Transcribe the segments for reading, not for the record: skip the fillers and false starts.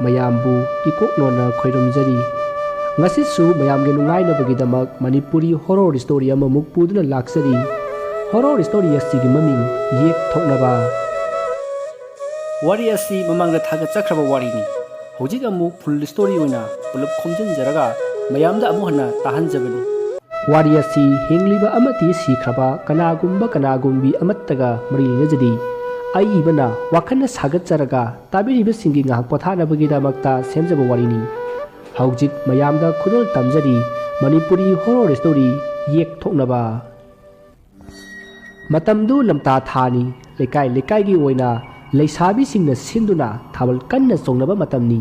mayambu ikoknona khoirumjari ngasisu mayamge nungainabagidamak Manipuri horror story amamuk puduna laksari horror story asigi maming yek thoknaba wari asi mamangda thaga chakraba wari ni hojik amu full story oina pulap khomjinjaraga mayamda amu hana tahanjabani wari asi hingliba amati sikraba kanagumbi amattaga mari najadi aibana wakana sagatjaraga tabiriba singi ngah pothanabagidamagta semjaba warini hojik mayamda khudol tamjari Manipuri horror story yek thoknaba matamdu lamta thani lekai gi oina leisabi singna sinduna thabal kanna songnaba matamni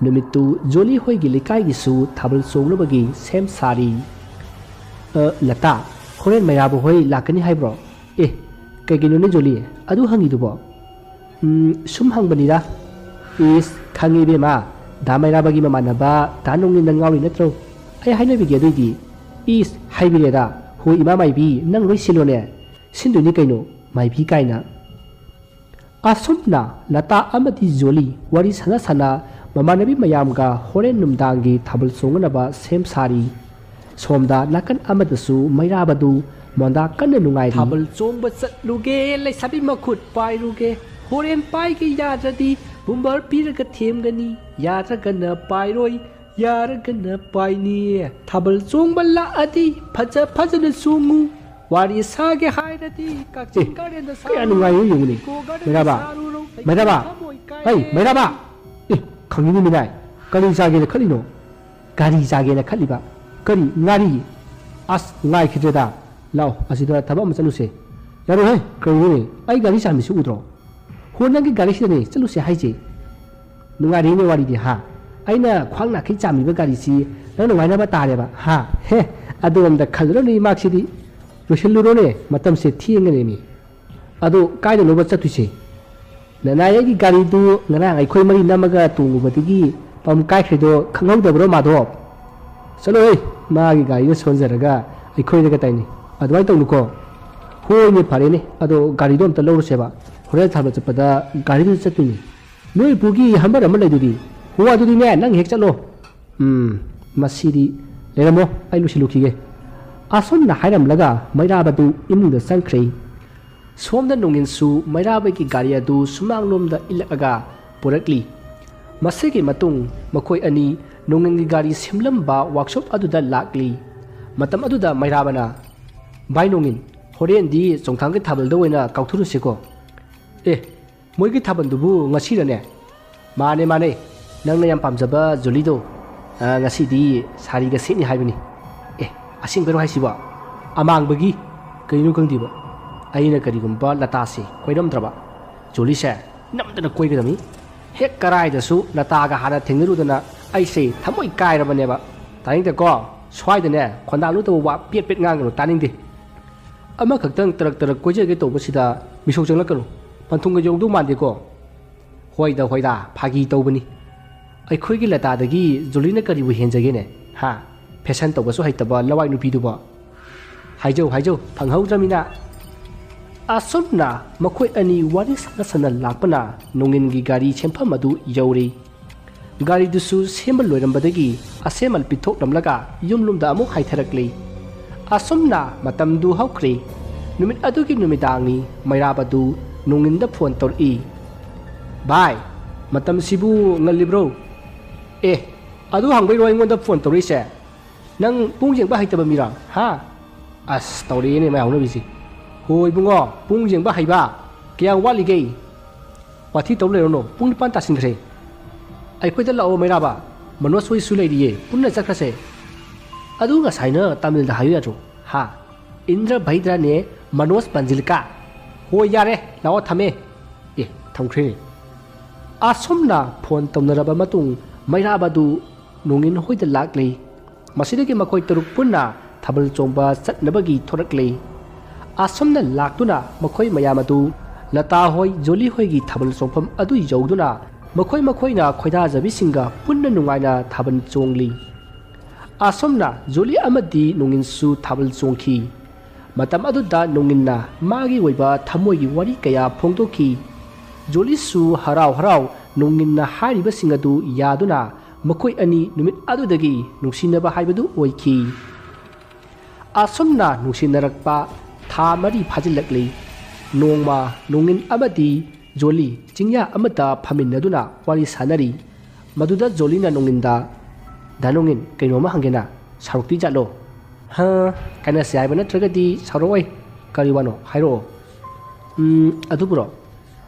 numitu joli hoigi lekai gi su thabal songnabagi sem sari lata horen mayabu hoi lakani haibro kagino ne joli adu hangi dubo sum hangbani da is khangi be ma damaira bagi mamanaba tanongni nangawi natro ai haina bigi aduidi is haibire da hoi ima mai bi nang roi silone sinduni kaino mai bi kaina asumna lata amati joli wari sana sana mamanabi mayamga horen numdangi thabal songnaba sem sari somda nakan amadasu mairabadu monda kanna nungai thabal chongba chatluge leisabi makhut pairuge horen paigi yadradi bumbar piraga themgani yadragana pairoi yaragana paini thabal chongba la adi phajana sungu wari sage hairati kakchin garenda sa ya nungai yungni mairaba hey mairaba khangini minai kari sage na khalino gari sage na khaliba kari ngari as ngai khideda lao asida thaba machaluse yaro he kari ai gari sami su udro honangi gari sidane chaluse haije nungari ne wari di ha aina khwangna khi chami ba gari si nang nungai na ba tare ba ha he adom da khalro ni maksidi losilurone matam se thiengane mi ado kaida no ba chatuse nanaya gi gari du ngara ai khoi mari namaga tungu batigi pam kai khredo khangaw da bro mado chalo ei ma gi gari sonjaraga ai khoi daga taini adwai tong ko hoi ne phare ne ado gari dom ta lawru seba hore thaba chapada gari du chatuni noi bugi hambar am lai dudi huwa dudi ne nang hek chalo masidi leramo ai lusiluki ge ason na hairam laga mairabadu imungda sangkhre somda nongin-su mairabagi gari adu sumanglomda ilaga purakli masigi matung makhoi ani nongin gi gari simlamba workshop aduda lakli matam aduda mairabana bai nongin horen di chongthang gi thabal da oina kauthuru seko moi gi thaban dubu ngasi rane mane nangna yam pamjaba jolido ngasi di sari ga sini haibani asing bero haisiba amang bagi kainu kangdiba aina karigumba latase khoiramdraba jolise namdana koigadami hek karai dasu lataga hana thengirudana aise thamoi kairabaneba taingte ko swaidane khondalu to wa pet ngangro taningde ama khaktang tarak koije ge tobasida misok janglakanu panthungga yongdu mande ko hoida phagi tobani ai khoigi latadagi jolina karibu henjagene ha fashion tobasu haitaba lawai nupi duba haijo phanghaudramina asumna makhoi ani wari sana lakpana nongin gi gari chempham adu yauri gari dusu semal loirambadagi asemal pithok lamlaga yumlumda amu haitharakli asumna matam du haukri numit adugi numidangi mairabadu nonginda phone tori bye matam sibu ngalibro adu hangbai roi ngonda phone tori se nang pung jeng ba haitaba mira ha as tori ne ma hawna bisi hoi bungo pung jeng ba haiba kya wali ge wathi tau le no pung pan ta sin khre ai khoi da lao mai ra ba mano soi su le ri punna chakra se adu nga saina tamil da hayu ya ro ha indra bhaidra ne manos panjilka hoi yare lao thame thong khre asomna phone tamnara ba matung mai ra ba du nongin hoi da lak le masidagi makhoi taruk punna thabal chongba chatnabagi thoraklei asomna laktuna makhoi mayamadu lata hoi joli hoi gi thabal chongpham adu yoduna makhoi na khoida jabi singa punna nungaina thabal chongli asomna joli amadi nongin su thabal chongki matam adu da nongin na magi oiba thamoi gi wari kaya phongdoki joli su harau nongin na hariba singadu yaduna makoi ani numit adudagi nungsinaba haibadu oiki asomna nungsinnarakpa tha mari phajilakli nongma nongin amadi joli chingya amata phaminaduna wari sanari maduda jolina nonginda danongin kainoma hangena sarukti jalo ha kana sai bana tragadi saroi kariwano hairo adubro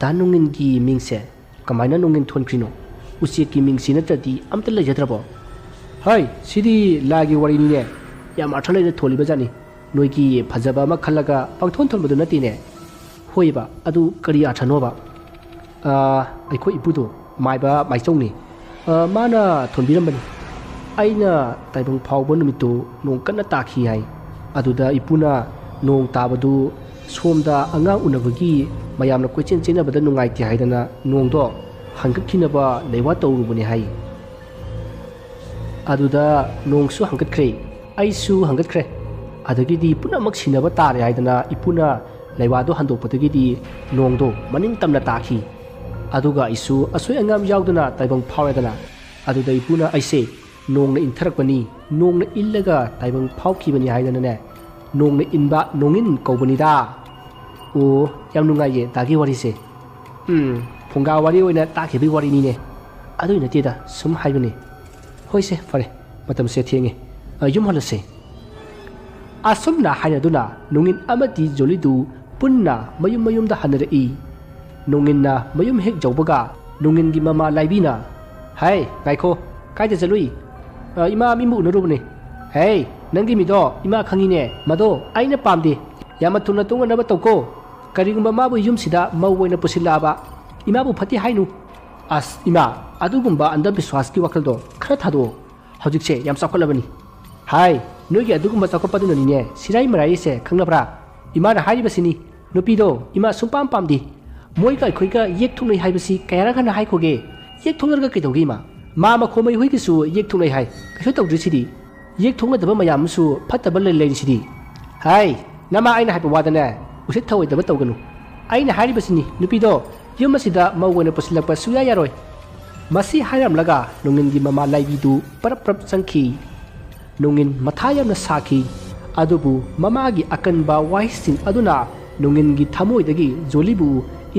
danongin gi mingse kamaina nongin thonkrino usi ki mingsi natradi amta lejadrabo hai sidi lagi wari ni ne yam athale de tholiba jani noi ki phajaba ma khalaga pangthon thonbadu nati ne hoiba adu kari athanoba aiko ipudo maiba maisong ni mana thonbirambani aina taibang phawbo numitu nong kanna takhi hai aduda ipuna nong tabadu somda angang unabagi mayamna koichen chenabada nungai ti haidana nongdo hangkhinaba leiwa tawrubani hai aduda nongsu hangkre aisu hangkre adagidi punamak sinaba tare haidana ipuna leiwado handopatagidi nongdo maning tamna takhi aduga isu asoi angam yauduna taibang phawedana aduda ipuna aise nongna intharakpani nongna illaga taibang phawkhibani haidana ne nongna inba nongin kawbani da o yam nungai dagi wari se phunga wari oina takhibi wari ni ne adoi nati da sum haibani hoise fare matam se thienge yum halase asumna hainaduna nongin amati jolidu punna mayum da hanrai nongin na mayum hek jawbaga nongin gi mama laibina hai gaiko kaide jalui ima mimu unarubne hey nangi mido ima khangi ne mado aina pamde yamathuna tunga naba toko karigumba mabu yum sida mawoina pusilaba ima bu phati hainu as ima adugumba andam biswas ki wakaldo khara thado hojikse yam sakolabani hai nogi adugumba sakopadu ni ne sirai marai se khangnabra ima na hairi basini nupido ima sumpam pamdi moi kai khoika yek thunai haibasi kayara khana hai khoge yek thunarga kaidogi ma khomai hui kisu yek thunai hai kaso tawdri sidi yek thunga daba mayam su phattaba le sidi hai nama aina haipa wadana usit thawai daba tawganu aina hairi basini nupido yum asida mawona pusilakpa suya yaroi masi hairamlaga nongin gi mama laibidu parap sangki nongin mathayamna saki adubu mama gi akanba waisin aduna nongin gi thamoi dagi jolibu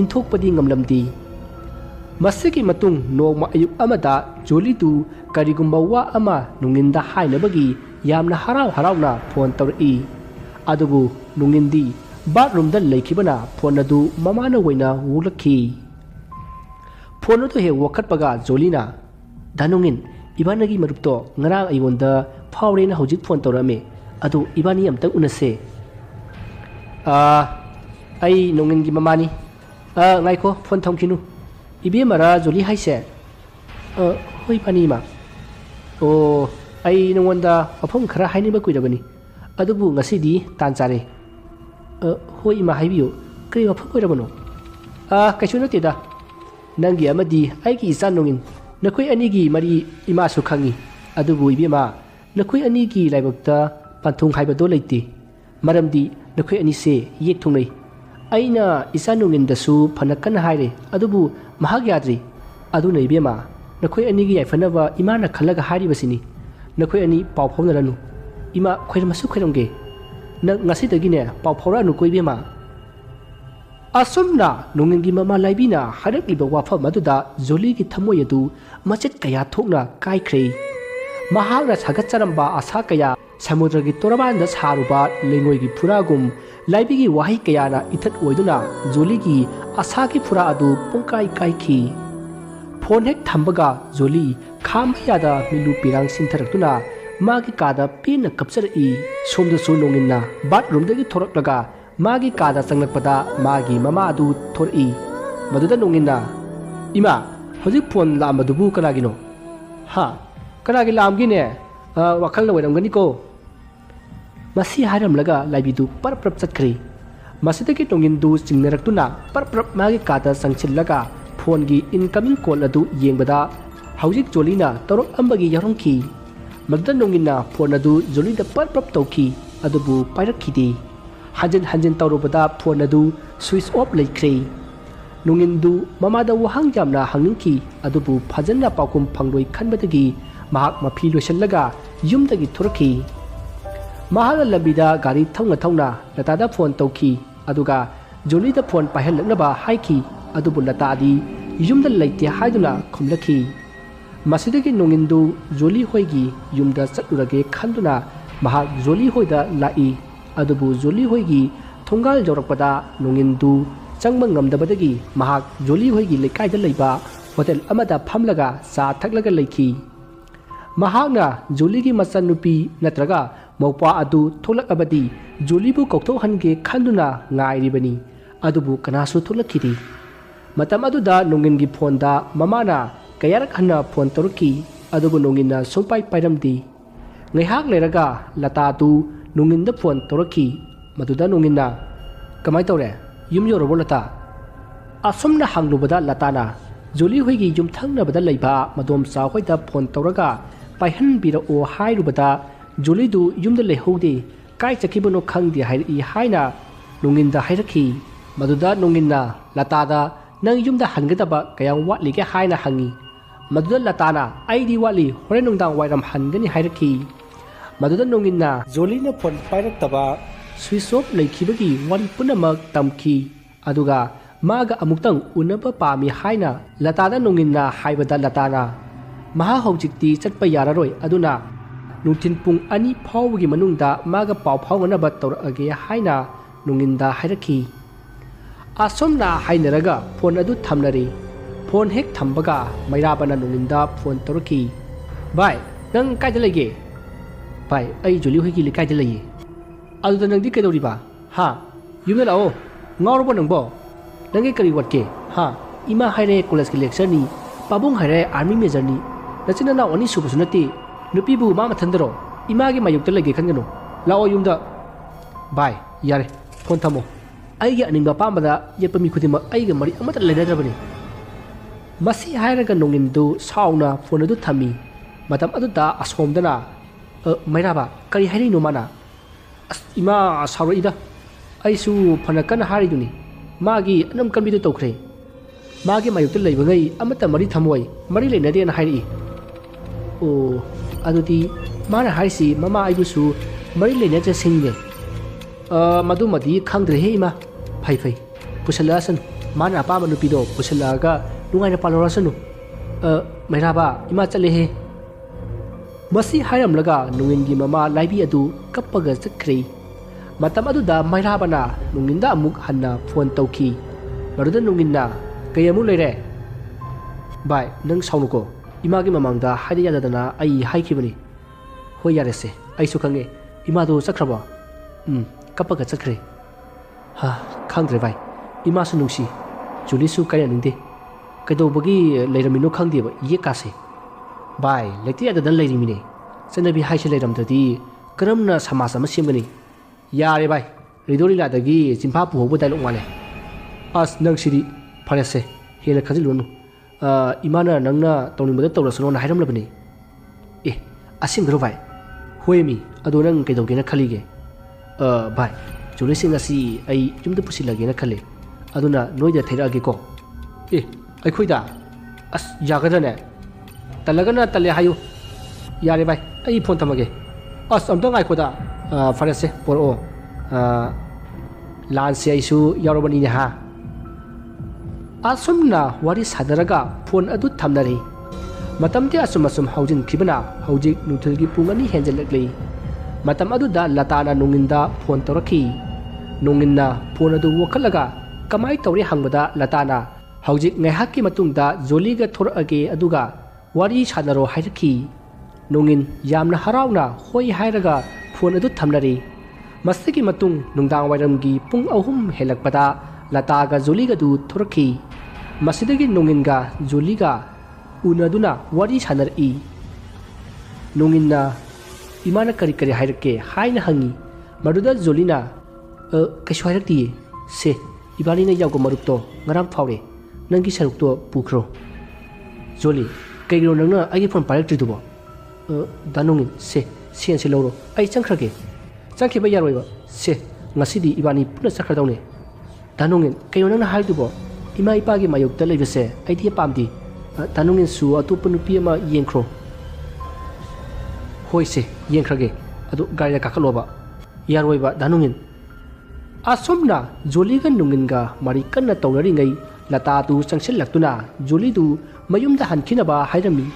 inthokpadi ngamlamdi masiki matung nongma ayuk amada jolidu karigumba wa ama nonginda hainabagi yamna haraw-harawna phone tawri adubu nongindi bathroom da leikibana phone adu mamana waina wulakhi phone adu he wakhatpaga jolina danongin ibanagi marupto ngarang ayonda phawrena hojik phone tawrame adu ibani amtang unase ai nongin gi mamani ngaiko phone thongkinu ibe mara joli haise hoi pani ma o ai nongwanda aphom khara haini ba kuidabani adubu ngasidi tanchare hoi ma haibiyo kri wa phoi rabano kaisu nate da nangi amadi aigi isan nongin nakoi anigi mari ima su khangi adubu ibe ma nakoi anigi laibakta panthung haibado leite maramdi nakoi ani se yek thungai aina isan nongin dasu phanakan haire adubu mahagyadri aduna ibema nakoi anigi yaifanaba imana khalaga hari basini nakoi ani pau phonaranu ima khoirmasu khoirongge na ngasi dagine pau phora nu koi bema asumna nongingi mama laibina harak liba wafa maduda joli gi thamoi adu machet kaya thokna kai khrei mahagna sagatcharamba asa kaya samudra gi toraban da saruba lengoi gi phuragum laibi gi wahi kaya na ithat oiduna joli gi asa gi phura adu pungkai kai khi phone hek thambaga joli kham yada milu pirang sintharakuna magi kada pin kapchar i somda su nonginna bathroom dagi thoraklaga magi kada changlakpada magi mama adu thori maduda nonginna ima hojik phone lamadubu kanagino ha kanagi lamgi ne wakhal na waramgani ko masi haramlaga laibidu parprap chatkhri masidagi tongindu chingnarakuna parprap magi kada sangchillaga phone gi incoming call adu yengbada hojik jolina torok ambagi yarongki maduda nongina phone adu jolida parprap tawki adubu pairakkhidi hanjin tawrubada phone adu switch off laikhrei ꯅꯣꯡꯏꯟꯗꯨ ꯃꯃꯥꯗ ꯋꯥꯍꯪ ꯌꯥꯝꯅ ꯍꯪꯅꯤꯡꯈꯤ ꯑꯗꯨꯕꯨ ꯐꯖꯅ ꯄꯥꯎꯈꯨꯝ ꯐꯪꯂꯣꯏ ꯈꯟꯕꯗꯒꯤ ꯃꯍꯥꯛ ꯃꯐꯤ ꯂꯣꯏꯁꯤꯜꯂꯒ ꯌꯨꯝꯗꯒꯤ ꯊꯣꯔꯛꯈꯤ꯫ ꯃꯍꯥꯛꯅ ꯂꯝꯕꯤꯗ ꯒꯥꯔꯤ ꯊꯧꯅ ꯊꯧꯅ ꯂꯇꯥꯗ ꯐꯣꯟ ꯇꯧꯈꯤ ꯑꯗꯨꯒ ꯖꯣꯂꯤꯗ ꯐꯣꯟ ꯄꯥꯏꯍꯜꯂꯛꯅꯕ ꯍꯥꯏꯈꯤ ꯑꯗꯨꯕꯨ ꯂꯇꯥꯗꯤ ꯌꯨꯝꯗ ꯂꯩꯇꯦ ꯍꯥꯏꯗꯨꯅ ꯈꯨꯝꯂꯛꯈꯤ꯫ ꯃꯁꯤꯗꯒꯤ ꯅꯣꯡꯏꯟꯗꯨ ꯖꯣꯂꯤ ꯍꯣꯏꯒꯤ ꯌꯨꯝꯗ ꯆꯠꯂꯨꯔꯒꯦ ꯈꯟꯗꯨꯅ ꯃꯍꯥꯛ ꯖꯣꯂꯤ ꯍꯣꯏꯗ ꯂꯥꯛꯏ ꯑꯗꯨꯕꯨ ꯖꯣꯂꯤ ꯍꯣꯏꯒꯤ ꯊꯣꯡꯒꯥꯜ ꯌꯧꯔꯛꯄꯗ ꯅꯣꯡꯏꯟꯗꯨ ꯆꯪꯕ ꯉꯝꯗꯕꯗꯒꯤ ꯃꯍꯥꯛ ꯖꯣꯂꯤ ꯍꯣꯏꯒꯤ ꯂꯩꯀꯥꯏꯗ ꯂꯩꯕ ꯍꯣꯇꯦꯜ ꯑꯃꯗ ꯐꯝꯂꯒ ꯆꯥ ꯊꯛꯂꯒ ꯂꯩꯈꯤ꯫ ꯃꯍꯥꯛꯅ ꯖꯣꯂꯤꯒꯤ ꯃꯆꯟꯅꯨꯄꯤ ꯅꯠꯇ꯭ꯔꯒ ꯃꯧꯄ꯭ꯋꯥ ꯑꯗꯨ ꯊꯣꯛꯂꯛꯑꯕꯗꯤ ꯖꯣꯂꯤꯕꯨ ꯀꯧꯊꯣꯛꯍꯟꯒꯦ ꯈꯟꯗꯨꯅ ꯉꯥꯏꯔꯤꯕꯅꯤ ꯑꯗꯨꯕꯨ ꯀꯅꯥꯁꯨ ꯊꯣꯛꯂꯛꯈꯤꯗꯦ꯫ ꯃꯇꯝ ꯑꯗꯨꯗ ꯅꯣꯡꯏꯟꯒꯤ ꯐꯣꯟꯗ ꯃꯃꯥꯅ ꯀꯌꯥꯔꯛ ꯍꯟꯅ ꯐꯣꯟ ꯇꯧꯔꯛꯈꯤ ꯑꯗꯨꯕꯨ ꯅꯣꯡꯏꯟꯅ ꯁꯨꯡꯄꯥꯏ ꯄꯥꯏꯔꯝꯗꯦ꯫ ꯉꯥꯏꯍꯥꯛ ꯂꯩꯔꯒ ꯂꯇꯥꯗꯨ ꯅꯣꯡꯏꯟꯗ ꯐꯣꯟ ꯇꯧꯔꯛꯈꯤ ꯃꯗꯨꯗ ꯅꯣꯡꯏꯟꯅ "ꯀꯃꯥꯏ ꯇꯧꯔꯦ? ꯌꯨꯝ ꯌꯧꯔꯕꯣ ꯂꯇꯥ?" ꯑꯁꯨꯝꯅ ꯍꯪꯂꯨꯕꯗ ꯂꯇꯥꯅ ꯖꯣꯂꯤ ꯍꯣꯏꯒꯤ ꯌꯨꯝꯊꯪꯅꯕꯗ ꯂꯩꯕ ꯃꯗꯣꯝꯆꯥ ꯍꯣꯏꯗ ꯐꯣꯟ ꯇꯧꯔꯒ ꯄꯥꯏꯍꯟꯕꯤꯔꯛꯑꯣ ꯍꯥꯏꯔꯨꯕꯗ ꯖꯣꯂꯤꯗꯨ ꯌꯨꯝꯗ ꯂꯩꯍꯧꯗꯦ ꯀꯥꯏ ꯆꯠꯈꯤꯕꯅꯣ ꯈꯪꯗꯦ ꯍꯥꯏꯔꯛꯏ ꯍꯥꯏꯅ ꯅꯣꯡꯏꯟꯗ ꯍꯥꯏꯔꯛꯈꯤ꯫ ꯃꯗꯨꯗ ꯅꯣꯡꯏꯟꯅ ꯂꯇꯥꯗ "ꯅꯪ ꯌꯨꯝꯗ ꯍꯟꯒꯗꯕ ꯀꯌꯥꯝ ꯋꯥꯠꯂꯤꯒꯦ?" ꯍꯥꯏꯅ ꯍꯪꯉꯤ꯫ ꯃꯗꯨꯗ ꯂꯇꯥꯅ "ꯑꯩꯗꯤ ꯋꯥꯠꯂꯤ, ꯍꯣꯔꯦꯟ ꯅꯨꯡꯗꯥꯡ ꯋꯥꯏꯔꯝ ꯍꯟꯒꯅꯤ" ꯍꯥꯏꯔꯛꯈꯤ꯫ ꯃꯗꯨꯗ ꯅꯣꯡꯏꯟꯅ ꯖꯣꯂꯤꯅ ꯐꯣꯟ ꯄꯥꯏꯔꯛꯇꯕ, ꯁ꯭ꯋꯤꯆ ꯑꯣꯐ ꯂꯩꯈꯤꯕꯒꯤ ꯋꯥꯔꯤ ꯄꯨꯝꯅꯃꯛ ꯇꯝꯈꯤ ꯑꯗꯨꯒ ꯃꯥꯒ ꯑꯃꯨꯛꯇꯪ ꯎꯅꯕ ꯄꯥꯝꯃꯤ ꯍꯥꯏꯅ ꯂꯇꯥꯗ ꯅꯣꯡꯏꯟꯅ ꯍꯥꯏꯕꯗ ꯂꯇꯥꯅ ꯃꯍꯥꯛ ꯍꯧꯖꯤꯛꯇꯤ ꯆꯠꯄ ꯌꯥꯔꯔꯣꯏ ꯑꯗꯨꯅ ꯅꯨꯡꯊꯤꯜ ꯄꯨꯡ 2 ꯐꯥꯎꯕꯒꯤ ꯃꯅꯨꯡꯗ ꯃꯥꯒ ꯄꯥꯎ ꯐꯥꯎꯅꯅꯕ ꯇꯧꯔꯛꯑꯒꯦ ꯍꯥꯏꯅ ꯅꯣꯡꯏꯟꯗ ꯍꯥꯏꯔꯛꯈꯤ꯫ ꯑꯁꯨꯝꯅ ꯍꯥꯏꯅꯔꯒ ꯐꯣꯟ ꯑꯗꯨ ꯊꯝꯅꯔꯦ꯫ ꯐꯣꯟ ꯍꯦꯛ ꯊꯝꯕꯒ ꯃꯩꯔꯥꯕꯅ ꯅꯣꯡꯏꯟꯗ ꯐꯣꯟ ꯇꯧꯔꯛꯈꯤ꯫ "ꯚꯥꯏ, ꯅꯪ ꯀꯥꯏꯗ ꯂꯩꯒꯦ?" "ꯚꯥꯏ, ꯑꯩ ꯖꯣꯂꯤ ꯍꯣꯏꯒꯤ ꯂꯩꯀꯥꯏꯗ ꯂꯩꯌꯦ." "ꯑꯗꯨꯗ ꯅꯪꯗꯤ ꯀꯩꯗꯧꯔꯤꯕ? ꯍꯥ? ꯌꯨꯝꯗ ꯂꯥꯛꯑꯣ꯫ ꯉꯥꯎꯔꯕꯣ ꯅꯪꯕꯣ? ꯅꯪꯒꯤ ꯀꯔꯤ ꯋꯥꯠꯀꯦ? ꯍꯥ? ꯏꯃꯥ ꯍꯥꯏꯔꯦ ꯀꯣꯂꯦꯖꯀꯤ ꯂꯦꯛꯆꯔꯅꯤ, ꯄꯥꯕꯨꯡ ꯍꯥꯏꯔꯦ ꯑꯥꯔꯃꯤ ꯃꯦꯖꯔꯅꯤ, ꯅꯆꯤꯟ ꯅꯅꯥꯎ 2 ꯁꯨꯕꯁꯨ ꯅꯠꯇꯦ, ꯅꯨꯄꯤꯕꯨ ꯃꯥ ꯃꯊꯟꯗꯔꯣ? ꯏꯃꯥꯒꯤ ꯃꯥꯌꯣꯛꯇ ꯂꯩꯒꯦ ꯈꯟꯒꯅꯨ, ꯂꯥꯛꯑꯣ ꯌꯨꯝꯗ." "ꯚꯥꯏ, ꯌꯥꯔꯦ, ꯐꯣꯟ ꯊꯝꯃꯣ. ꯑꯩꯒꯤ ꯑꯅꯤꯡꯕ ꯑꯄꯥꯝꯕꯗ ꯌꯦꯠꯄ ꯃꯤ ꯈꯨꯗꯤꯡꯃꯛ ꯑꯩꯒ ꯃꯔꯤ ꯑꯃꯠꯇ ꯂꯩꯅꯗ꯭ꯔꯕꯅꯤ." ꯃꯁꯤ ꯍꯥꯏꯔꯒ ꯅꯣꯡꯏꯟꯗꯨ ꯁꯥꯎꯅ ꯐꯣꯟ ꯑꯗꯨ ꯊꯝꯃꯤ꯫ ꯃꯇꯝ ꯑꯗꯨꯗ ꯑꯁꯣꯝꯗꯅ "ꯃꯩꯔꯥꯕ, ꯀꯔꯤ ꯍꯥꯏꯔꯤꯅꯣ ꯃꯥꯅ?" "ꯑꯁ ꯏꯃꯥ ꯁꯥꯎꯔꯛꯏꯗ. ꯑꯩꯁꯨ ꯐꯅ ꯀꯟꯅ ꯍꯥꯏꯔꯤꯗꯨꯅꯤ. ꯃꯥꯒꯤ ꯑꯅꯝ ꯀꯟꯕꯤꯗꯨ ꯇꯧꯈ꯭ꯔꯦ. ꯃꯥꯒꯤ ꯃꯥꯌꯣꯛꯇ ꯂꯩꯕꯉꯩ ꯑꯃꯠꯇ ꯃꯔꯤ ꯊꯝꯃꯣꯏ, ꯃꯔꯤ ꯂꯩꯅꯗꯦꯅ ꯍꯥꯏꯔꯛꯏ." "ꯑꯣ, ꯑꯗꯨꯗꯤ ꯃꯥꯅ ꯍꯥꯏꯔꯤꯁꯤ ꯃꯃꯥ ꯑꯩꯕꯨꯁꯨ ꯃꯔꯤ ꯂꯩꯅꯖꯁꯤꯡꯅꯦ." "ꯃꯗꯨꯃꯗꯤ ꯈꯪꯗ꯭ꯔꯦꯍꯦ ꯏꯃꯥ. ꯐꯩ ꯐꯩ, ꯄꯨꯁꯜꯂꯛꯑꯁꯅꯨ. ꯃꯥꯅ ꯑꯄꯥꯝꯕ ꯅꯨꯄꯤꯗꯣ ꯄꯨꯁꯜꯂꯛꯑꯒ ꯅꯨꯡꯉꯥꯏꯅ ꯄꯥꯜꯍꯧꯔꯁꯅꯨ. ꯃꯩꯔꯥꯕ, ꯏꯃꯥ ꯆꯠꯂꯦꯍꯦ." ꯃꯁꯤ ꯍꯥꯏꯔꯝꯂꯒ ꯅꯣꯡꯏꯟꯒꯤ ꯃꯃꯥ ꯂꯥꯏꯕꯤ ꯑꯗꯨ ꯀꯞꯄꯒ ꯆꯠꯈ꯭ꯔꯦ꯫ ꯃꯇꯝ ꯑꯗꯨꯗ ꯃꯩꯔꯥꯕꯅ ꯅꯣꯡꯏꯟꯗ ꯑꯃꯨꯛ ꯍꯟꯅ ꯐꯣꯟ ꯇꯧꯈꯤ꯫ ꯃꯗꯨꯗ ꯅꯣꯡꯏꯟꯅ "ꯀꯩ ꯑꯃꯨꯛ ꯂꯩꯔꯦ?" "ꯚꯥꯏ, ꯅꯪ ꯁꯥꯎꯅꯨꯀꯣ. ꯏꯃꯥꯒꯤ ꯃꯃꯥꯡꯗ ꯍꯥꯏꯗ ꯌꯥꯗꯗꯅ ꯑꯩ ꯍꯥꯏꯈꯤꯕꯅꯤ." "ꯍꯣꯏ ꯌꯥꯔꯦꯁꯦ, ꯑꯩꯁꯨ ꯈꯪꯉꯦ. ꯏꯃꯥꯗꯣ ꯆꯠꯈ꯭ꯔꯕꯣ?" "ꯀꯞꯄꯒ ꯆꯠꯈ꯭ꯔꯦ." "ꯈꯪꯗ꯭ꯔꯦ ꯚꯥꯏ. ꯏꯃꯥꯁꯨ ꯅꯨꯡꯁꯤ, ꯖꯣꯂꯤꯁꯨ ꯀꯥꯏꯅꯅꯤꯡꯗꯦ. ꯀꯩꯗꯧꯕꯒꯤ ꯂꯩꯔꯝꯃꯤꯅꯣ ꯈꯪꯗꯦꯕ ꯌꯦꯛꯀꯥꯁꯦ." "ꯚꯥꯏ, ꯂꯩꯇ ꯌꯥꯗꯗꯅ ꯂꯩꯔꯤꯃꯤꯅꯦ. ꯆꯠꯅꯕꯤ ꯍꯥꯏꯁꯦ ꯂꯩꯔꯝꯗ꯭ꯔꯗꯤ ꯀꯔꯝꯅ ꯁꯃꯥꯖ ꯑꯃ ꯁꯦꯝꯒꯅꯤ?" "ꯌꯥꯔꯦ ꯚꯥꯏ, ꯔꯦꯗꯤꯑꯣ ꯂꯤꯂꯥꯗꯒꯤ ꯆꯤꯟꯐꯥ ꯄꯨꯍꯧꯕ ꯗꯥꯏꯂꯣꯛ ꯃꯥꯜꯂꯦ." "ꯑꯁ ꯅꯪ ꯁꯤꯗꯤ. ꯐꯔꯦꯁꯦ, ꯍꯦꯟꯅ ꯈꯟꯖꯤꯜꯂꯨꯔꯅꯨ. ꯏꯃꯥꯅ ꯅꯪꯅ ꯇꯧꯅꯤꯡꯕꯗ ꯇꯧꯔꯁꯅꯣꯅ ꯍꯥꯏꯔꯝꯂꯕꯅꯤ." "ꯑꯦ, ꯑꯁꯦꯡꯕꯔꯣ ꯚꯥꯏ?" "ꯍꯣꯏꯃꯤ. ꯑꯗꯣ ꯅꯪ ꯀꯩꯗꯧꯒꯦꯅ ꯈꯜꯂꯤꯒꯦ?" "ꯚꯥꯏ, ꯖꯣꯂꯤꯁꯦ ꯉꯁꯤ ꯑꯩ ꯌꯨꯝꯗ ꯄꯨꯁꯤꯜꯂꯒꯦꯅ ꯈꯜꯂꯦ. ꯑꯗꯨꯅ ꯅꯣꯏꯗ ꯊꯩꯔꯛꯑꯒꯦꯀꯣ." "ꯑꯦ, ꯑꯩꯈꯣꯏꯗ? ꯑꯁ ꯌꯥꯒꯗ꯭ꯔꯅꯦ? ꯇꯜꯂꯒꯅ ꯇꯜꯂꯦ ꯍꯥꯏꯌꯨ." "ꯌꯥꯔꯦ ꯚꯥꯏ, ꯑꯩ ꯐꯣꯟ ꯊꯝꯃꯒꯦ." "ꯑꯁ ꯑꯝꯇ ꯉꯥꯏꯈꯣꯗ." "ꯐꯔꯦꯁꯦ, ꯄꯣꯔꯛꯑꯣ. ꯂꯥꯟꯁꯦ ꯑꯩꯁꯨ ꯌꯥꯎꯔꯕꯅꯤꯅꯦ ꯍꯥ." ꯑꯁꯨꯝꯅ ꯋꯥꯔꯤ ꯁꯥꯅꯔꯒ ꯐꯣꯟ ꯑꯗꯨ ꯊꯝꯅꯔꯦ꯫ ꯃꯇꯝꯗꯤ ꯑꯁꯨꯝ ꯍꯧꯖꯤꯟꯈꯤꯕꯅ ꯍꯧꯖꯤꯛ ꯅꯨꯡꯊꯤꯜꯒꯤ ꯄꯨꯡ 2 ꯍꯦꯟꯖꯜꯂꯛꯂꯤ꯫ ꯃꯇꯝ ꯑꯗꯨꯗ ꯂꯇꯥꯅ ꯅꯣꯡꯏꯟꯗ ꯐꯣꯟ ꯇꯧꯔꯛꯈꯤ꯫ ꯅꯣꯡꯏꯟꯅ ꯐꯣꯟ ꯑꯗꯨ ꯋꯥꯈꯠꯂꯒ "ꯀꯃꯥꯏ ꯇꯧꯔꯦ?" ꯍꯪꯕꯗ ꯂꯇꯥꯅ ꯍꯧꯖꯤꯛ ꯉꯥꯏꯍꯥꯛꯀꯤ ꯃꯇꯨꯡꯗ ꯖꯣꯂꯤꯒ ꯊꯣꯔꯛꯑꯒꯦ ꯑꯗꯨꯒ ꯋꯥꯔꯤ ꯁꯥꯅꯔꯣ ꯍꯥꯏꯔꯛꯈꯤ꯫ ꯅꯣꯡꯏꯟ ꯌꯥꯝꯅ ꯍꯔꯥꯎꯅ ꯍꯣꯏ ꯍꯥꯏꯔꯒ ꯐꯣꯟ ꯑꯗꯨ ꯊꯝꯅꯔꯦ꯫ ꯃꯁꯤꯒꯤ ꯃꯇꯨꯡ ꯅꯨꯡꯗꯥꯡꯋꯥꯏꯔꯝꯒꯤ ꯄꯨꯡ 3 ꯍꯦꯜꯂꯛꯄꯗ ꯂꯇꯥꯒ ꯖꯣꯂꯤꯒꯗꯨ ꯊꯣꯔꯛꯈꯤ꯫ ꯃꯁꯤꯗꯒꯤ ꯅꯣꯡꯏꯟꯒ ꯖꯣꯂꯤꯒ ꯎꯅꯗꯨꯅ ꯋꯥꯔꯤ ꯁꯥꯅꯔꯛꯏ꯫ ꯅꯣꯡꯏꯟꯅ "ꯏꯃꯥꯅ ꯀꯔꯤ ꯀꯔꯤ ꯍꯥꯏꯔꯛꯀꯦ?" ꯍꯥꯏꯅ ꯍꯪꯉꯤ꯫ ꯃꯗꯨꯗ ꯖꯣꯂꯤꯅ "ꯀꯩꯁꯨ ꯍꯥꯏꯔꯛꯇꯤꯌꯦ. ꯁꯦ, ꯏꯕꯥꯅꯤꯅ ꯌꯥꯎꯕ ꯃꯔꯨꯞꯇꯣ ꯉꯔꯥꯡ ꯐꯥꯎꯔꯦ. ꯅꯪꯒꯤ ꯁꯔꯨꯛꯇꯣ ꯄꯨꯈ꯭ꯔꯣ." "ꯖꯣꯂꯤ, ꯀꯩꯒꯤꯅꯣ ꯅꯪꯅ ꯑꯩꯒꯤ ꯐꯣꯟ ꯄꯥꯏꯔꯛꯇ꯭ꯔꯤꯗꯨꯕꯣ?" "ꯗꯥ ꯅꯣꯡꯏꯟ, ꯁꯦꯟꯁꯦ ꯂꯧꯔꯣ. ꯑꯩ ꯆꯪꯈ꯭ꯔꯒꯦ." "ꯆꯪꯈꯤꯕ ꯌꯥꯔꯣꯏꯕ. ꯁꯦ, ꯉꯁꯤꯗꯤ ꯏꯕꯥꯅꯤ ꯄꯨꯟꯅ ꯆꯠꯈ꯭ꯔꯗꯧꯅꯦ." "ꯗꯥ ꯅꯣꯡꯏꯟ, ꯀꯩꯅꯣ ꯅꯪꯅ ꯍꯥꯏꯔꯤꯗꯨꯕꯣ? ima ipagi mayokta leibase aidi pamdi tanungin su atupa nupi ama yengkhro hoise yengkhrage adu gari da kakaloba yaroiba danungin asomna joli ga nungin ga mari kanna tawrari ngai lata tu changsil laktuna joli du mayum da hankhina ba hairami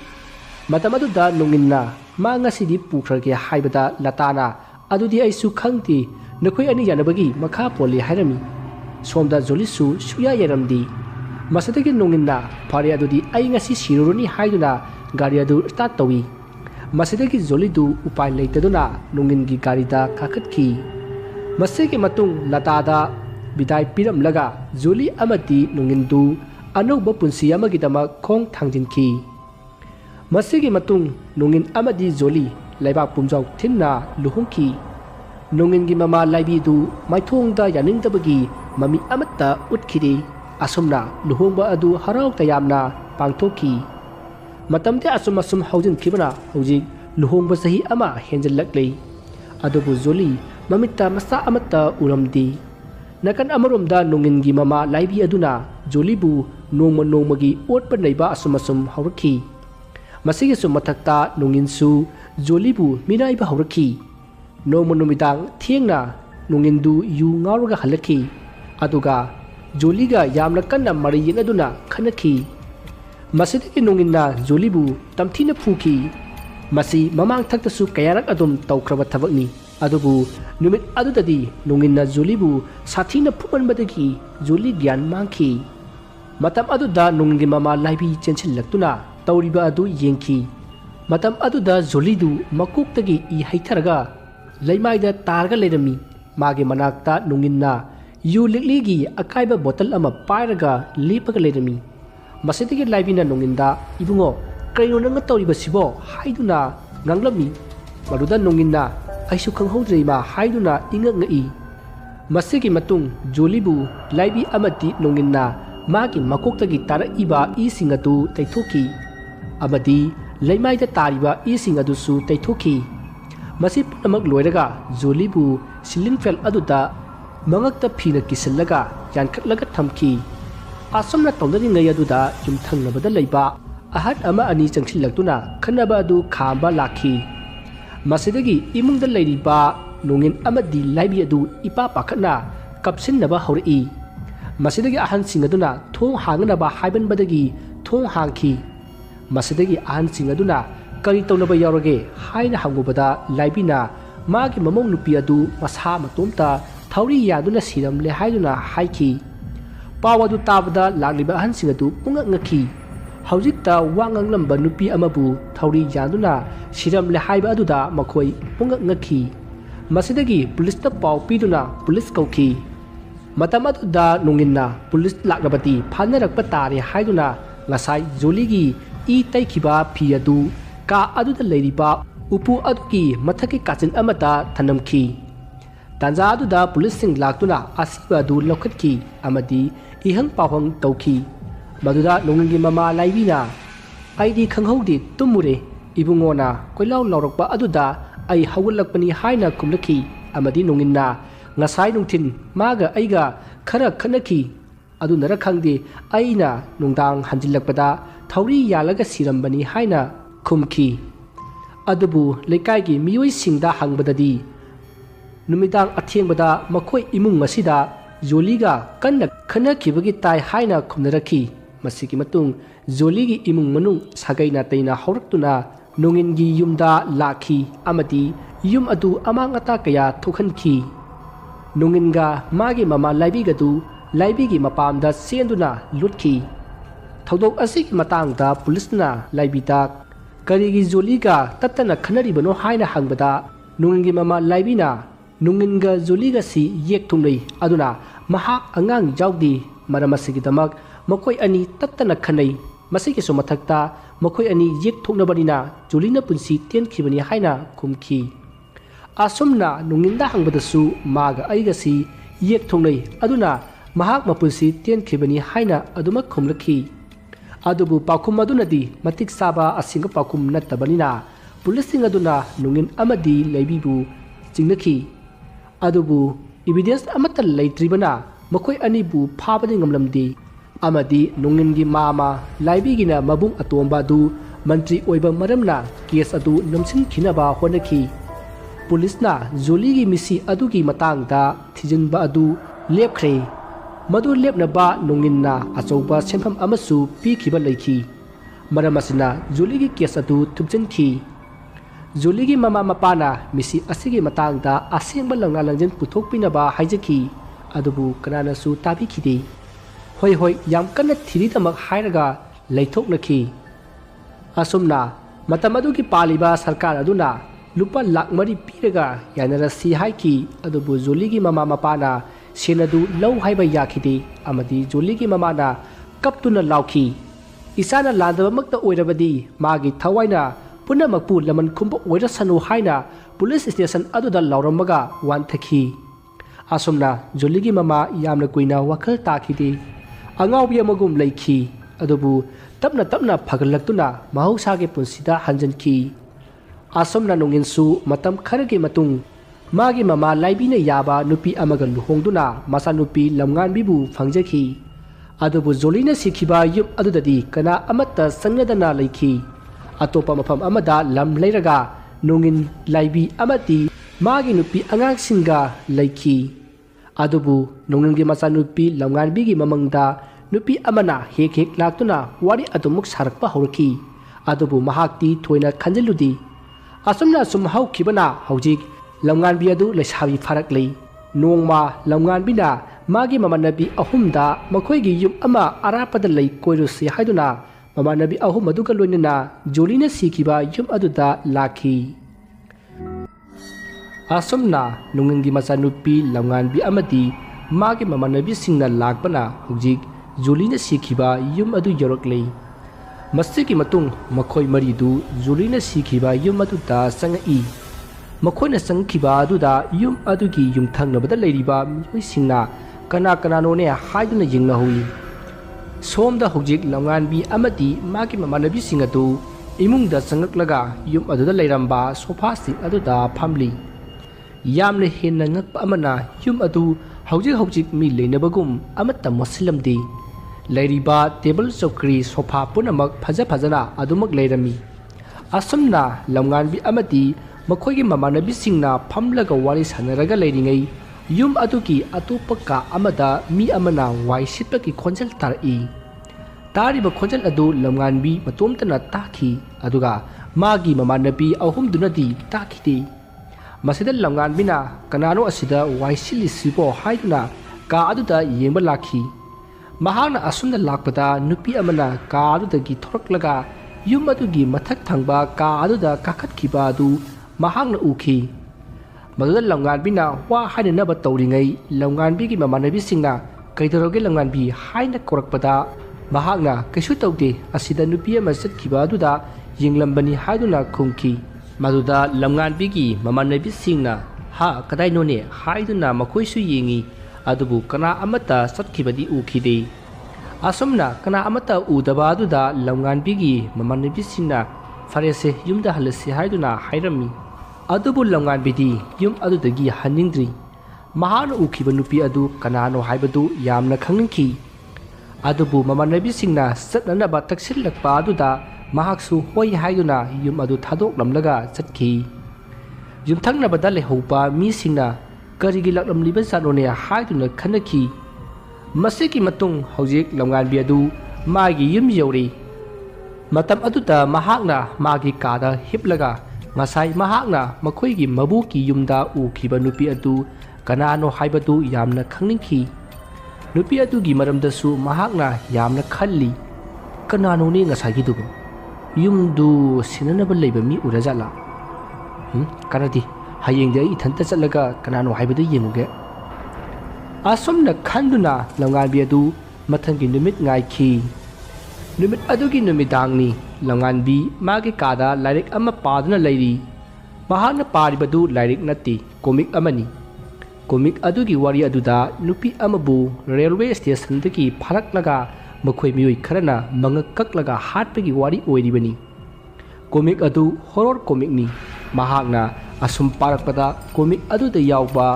matamadu da nungin na ma ngasidi pukhrage haibada latana adudi aisu khangti nakhoi ani yanabagi makha poli hairami somda joli su suya yaramdi masadagi nungin na phari adudi ai ngasi siruruni haiduna gari adu start tawi masidagi joli du upai leitaduna nungin gi gari da kakhatki masigi matung lata da bidai piram laga joli amati nungin du anoba punsi amagi dama khong thangjinki masigi matung nungin amadi joli laibak pumjau thinna luhungki nungin gi mama laibi du maithong da yaning tabagi mami amatta utkhiri asumna luhongba adu harau tayamna pangthoki matamte asum haujin khibana hojik luhongba sahi ama henjalaklei adubu joli mamitta masa amatta uramdi nakan amaromda nungin gi mama laibi aduna jolibu nongmagi otpa neiba asum haurakhi masigi sum mathakta nungin su jolibu minaiba haurakhi nomidang thiengna nungin du yu ngaurga halakhi aduga joliga yamna kanna mari yenaduna khanakhi masidagi nungin na jolibu tamthina phuki masi mamang thakta su kayarak adum tawkraba thabakni adubu numit adudadi nungin na jolibu sathina phumanbadagi joli gyan mangki matam aduda nungin mama laibi chenchil laktuna tawriba adu yengki matam aduda jolidu makuktagi I haitharaga leimaida targa lerami magi manakta nungin na yu likligi akaiba bottle ama pairaga lepaga lerami masidagi laibina nonginda ibungo kaino nanga tawriba sibo haiduna nganglami maduda nonginna aisu khanghodreima haiduna inga ngai masigi matung jolibu laibi amati nonginna magi makoktagi tara iba I singatu taithoki amadi leimaida tariba I singadu su taithoki masi punamak loiraga jolibu siling fel aduda mangakta phina kisallaga yankatlaga thamki asomna tawdari ngai aduda yumthangnabada leiba ahad ama ani changsillaktuna khanaba adu khamba lakhi masidagi imungda leiriba nongin amadi laibi adu ipa pakhatna kapsinnaba haurai masidagi ahan singaduna thong hangnaba haiban badagi thong hangki masidagi ahan singaduna kari tawnaba yaurage haina hangubada laibina magi mamong nupi adu masa matomta thauri yaduna siram le haiduna haiki pawadu tabada lagliba ahansing adu pungak ngaki haujikta wangang lamba nupi amabu thauri yaduna siram le haiba aduda makhoi pungak ngaki masidagi police ta paw piduna police kauki matam aduda nonginna police lagrabati phanarakpa tare haiduna ngasai joligi I taikhiba phi adu ka aduda leiriba upu aduki mathaki kachin amata thanamki tanza aduda police sing laktuna asiba du lokhatki amadi ihang pawang tauki maduda nongingi mama laibina aidi khanghodi tumure ibungona koilaw lawrakpa aduda ai hawulakpani haina kumlaki amadi nonginna ngasai nungthin maga aiga khara khanaki adunara khangde aina nungdang hanjilakpada thauri yalaga sirambani haina khumki adubu lekai miyoi singda hangbadadi numidang athengbada makhoi imung masida joliga kanna khanakibagi tai haina khumnarakhi masigi matung joligi imung manung sagaina taina hauraktuna nongingi yumda lakhi amadi yum adu amangata kaya thokhanki nonginga magi mama laibigadu laibigi mapamda senduna lutkhi thodok asigi matangda pulisna laibita karigi joliga tatana khanaribano haina hangbada nongingi mama laibina nunginga joliga si yek thumlei aduna mahak angang jawdi maramasigi damak makoi ani tattana khanai masigi so mathakta makoi ani yek thoknabanina jolina punsi ten khibani haina khumki asumna nunginda hangbadasu maga aiga si yek thongnei aduna mahak mapunsi ten khibani haina aduma khumlakhi adubu pakhum adunadi matik saba asinga pakhum nattabanina pulising aduna nungin amadi leibibu jingnakhi adubu evidence amata leitribana makoi ani bu phabani ngamlamdi amadi nungin gi mama laibi gi na mabung atomba du mantri oiba maramna case adu namsin khinaba honaki police na Jolie gi misi adu gi matang da thijinba adu lepkhre madu lepna ba nungin na achouba senpham amasu pi khiba leikhi maram asina Jolie gi case adu thupjin khi Jolie gi mama mapana misi asigi matang da asengba langna langjin puthok pinaba haijaki adubu kanana su tabi khide hoi hoi yam kanna thiri tamak hairaga leithok nakhi asumna matamadu ki paliba sarkar aduna lupa lakh mari piraga yanara si haiki adubu Jolie gi mama mapana senadu lau haiba yakhide amadi Jolie gi mama na kaptuna laukhi isana landaba makta oirabadi magi thawaina punamakpu laman khumba oira sanu haina police station aduda lauramaga wan thakhi asumna Jolie gi mama yamna kuina wakhal takhide angawbi amagum leikhi adubu tapna tapna phagalaktuna mahausa ge punsida hanjanki asomna nonginsu matam kharagi matung magi mama laibina yaba nupi amaga luhongduna masa nupi lamngan bibu phangjaki adubu Jolie na sikhiba yum adudadi kana amatta sangnadana leikhi atopa mafam amada lam leiraga nongin laibi amati magi nupi angang singa leikhi adubu nongingi masa nupi lamngan bigi mamangda nupi amana hek hek laktuna wari adumuk sarakpa horaki adubu mahakti thoina khanjeludi asumna sum hau khibana haujik lamngan bi adu lesabi farak lei nongma lamngan bina magi mamanabi ahumda makhoi gi yum ama arapada lei koiru si haiduna mamanabi ahum adu kaloinina Jolie na sikhiba yum aduda lakhi asumna nongingi macha nupi lamngan bi amadi magi mamanabi singna lakpana haujik Jolie na sikhiba yum adu yoroklei masiki matung makhoi maridu Jolie na sikhiba yum adu da sangai makhoi na sangkhiba adu da yum adu gi yum thangnabada leiriba miyoi singna kana kana no ne haiduna jingna hui somda hojik lamngan bi amadi magi mamanabi singatu imung da sangaklaga yum adu da leiramba sofa sing adu da phamli yamne henna ngakpa amana yum adu hojik mi leinabagum amatta mosilamdi leiriba table chokri sofa punamak phajana adumak leirami asumna lamngan bi amadi makhoi gi mamanabi singna phamlaga wari sanaraga leiringai yum aduki atupaka amada mi amana wai sitpaki khonjal tarai tariba khonjal adu lamngan bi matomtana takhi aduga magi mamanabi ahum dunadi takhide masida lamngan bina kanano asida wai sili sibo haiduna ka aduda yengba lakhi mahana asumna lakpada nupi amana ka adudagi thoraklaga yum adugi mathak thangba ka aduda kakhatkhiba adu mahangna ukhi maduda lamngan bina wa haina ba tawringai lamngan bi gi mamanabi singna kaidoroge lamngan bi haina korakpada mahangna kaisu tawde asida nupi ama satkhiba aduda yenglambani haiduna khumki maduda lamngan bi gi mamanabi singna ha kadai none haiduna makhoisu yengi adubu kana amata satkibadi ukhide asumna kana amata udaba aduda lamngan bi gi mamanabi singna farese yumda halasi haiduna hairami adubu lamngan bidi yum adudagi haningdri mahana ukhiba nupi adu kanano haibadu yamna khangninki adubu mamanabi singna satnana ba taksilakpa aduda mahaksu hoi haiduna yum adu thadok lamlaga chatkhi yumthangna bada lehopa mi singna karigi laklam liba sanone haiduna khanaki masiki matung hojik lamngan bi adu magi yum yori matam aduda mahakna magi kada hiplaga ngasai mahakna makhoi gi mabu ki yumda ukhiba nupi adu kanano haibadu yamna khangningki nupi adu gi maramda su mahakna yamna khalli kanano ne ngasai gi dugo yumdu sinanaba leiba mi urajala kanadi hayengde ithanta chalaga kanano haibadu yenguge asomna khanduna lamngan bi adu mathangi numit ngaikhi numit adugi numidangni lamngan bi magi kada lairik ama paduna leiri mahana paribadu lairik nati comic amani comic adugi wari aduda nupi amabu railway station dagi pharaklaga makhoi miyoi kharana mangakaklaga hatpagi wari oiribani comic adu horror comic ni mahakna asum parakpada comic adu da yawba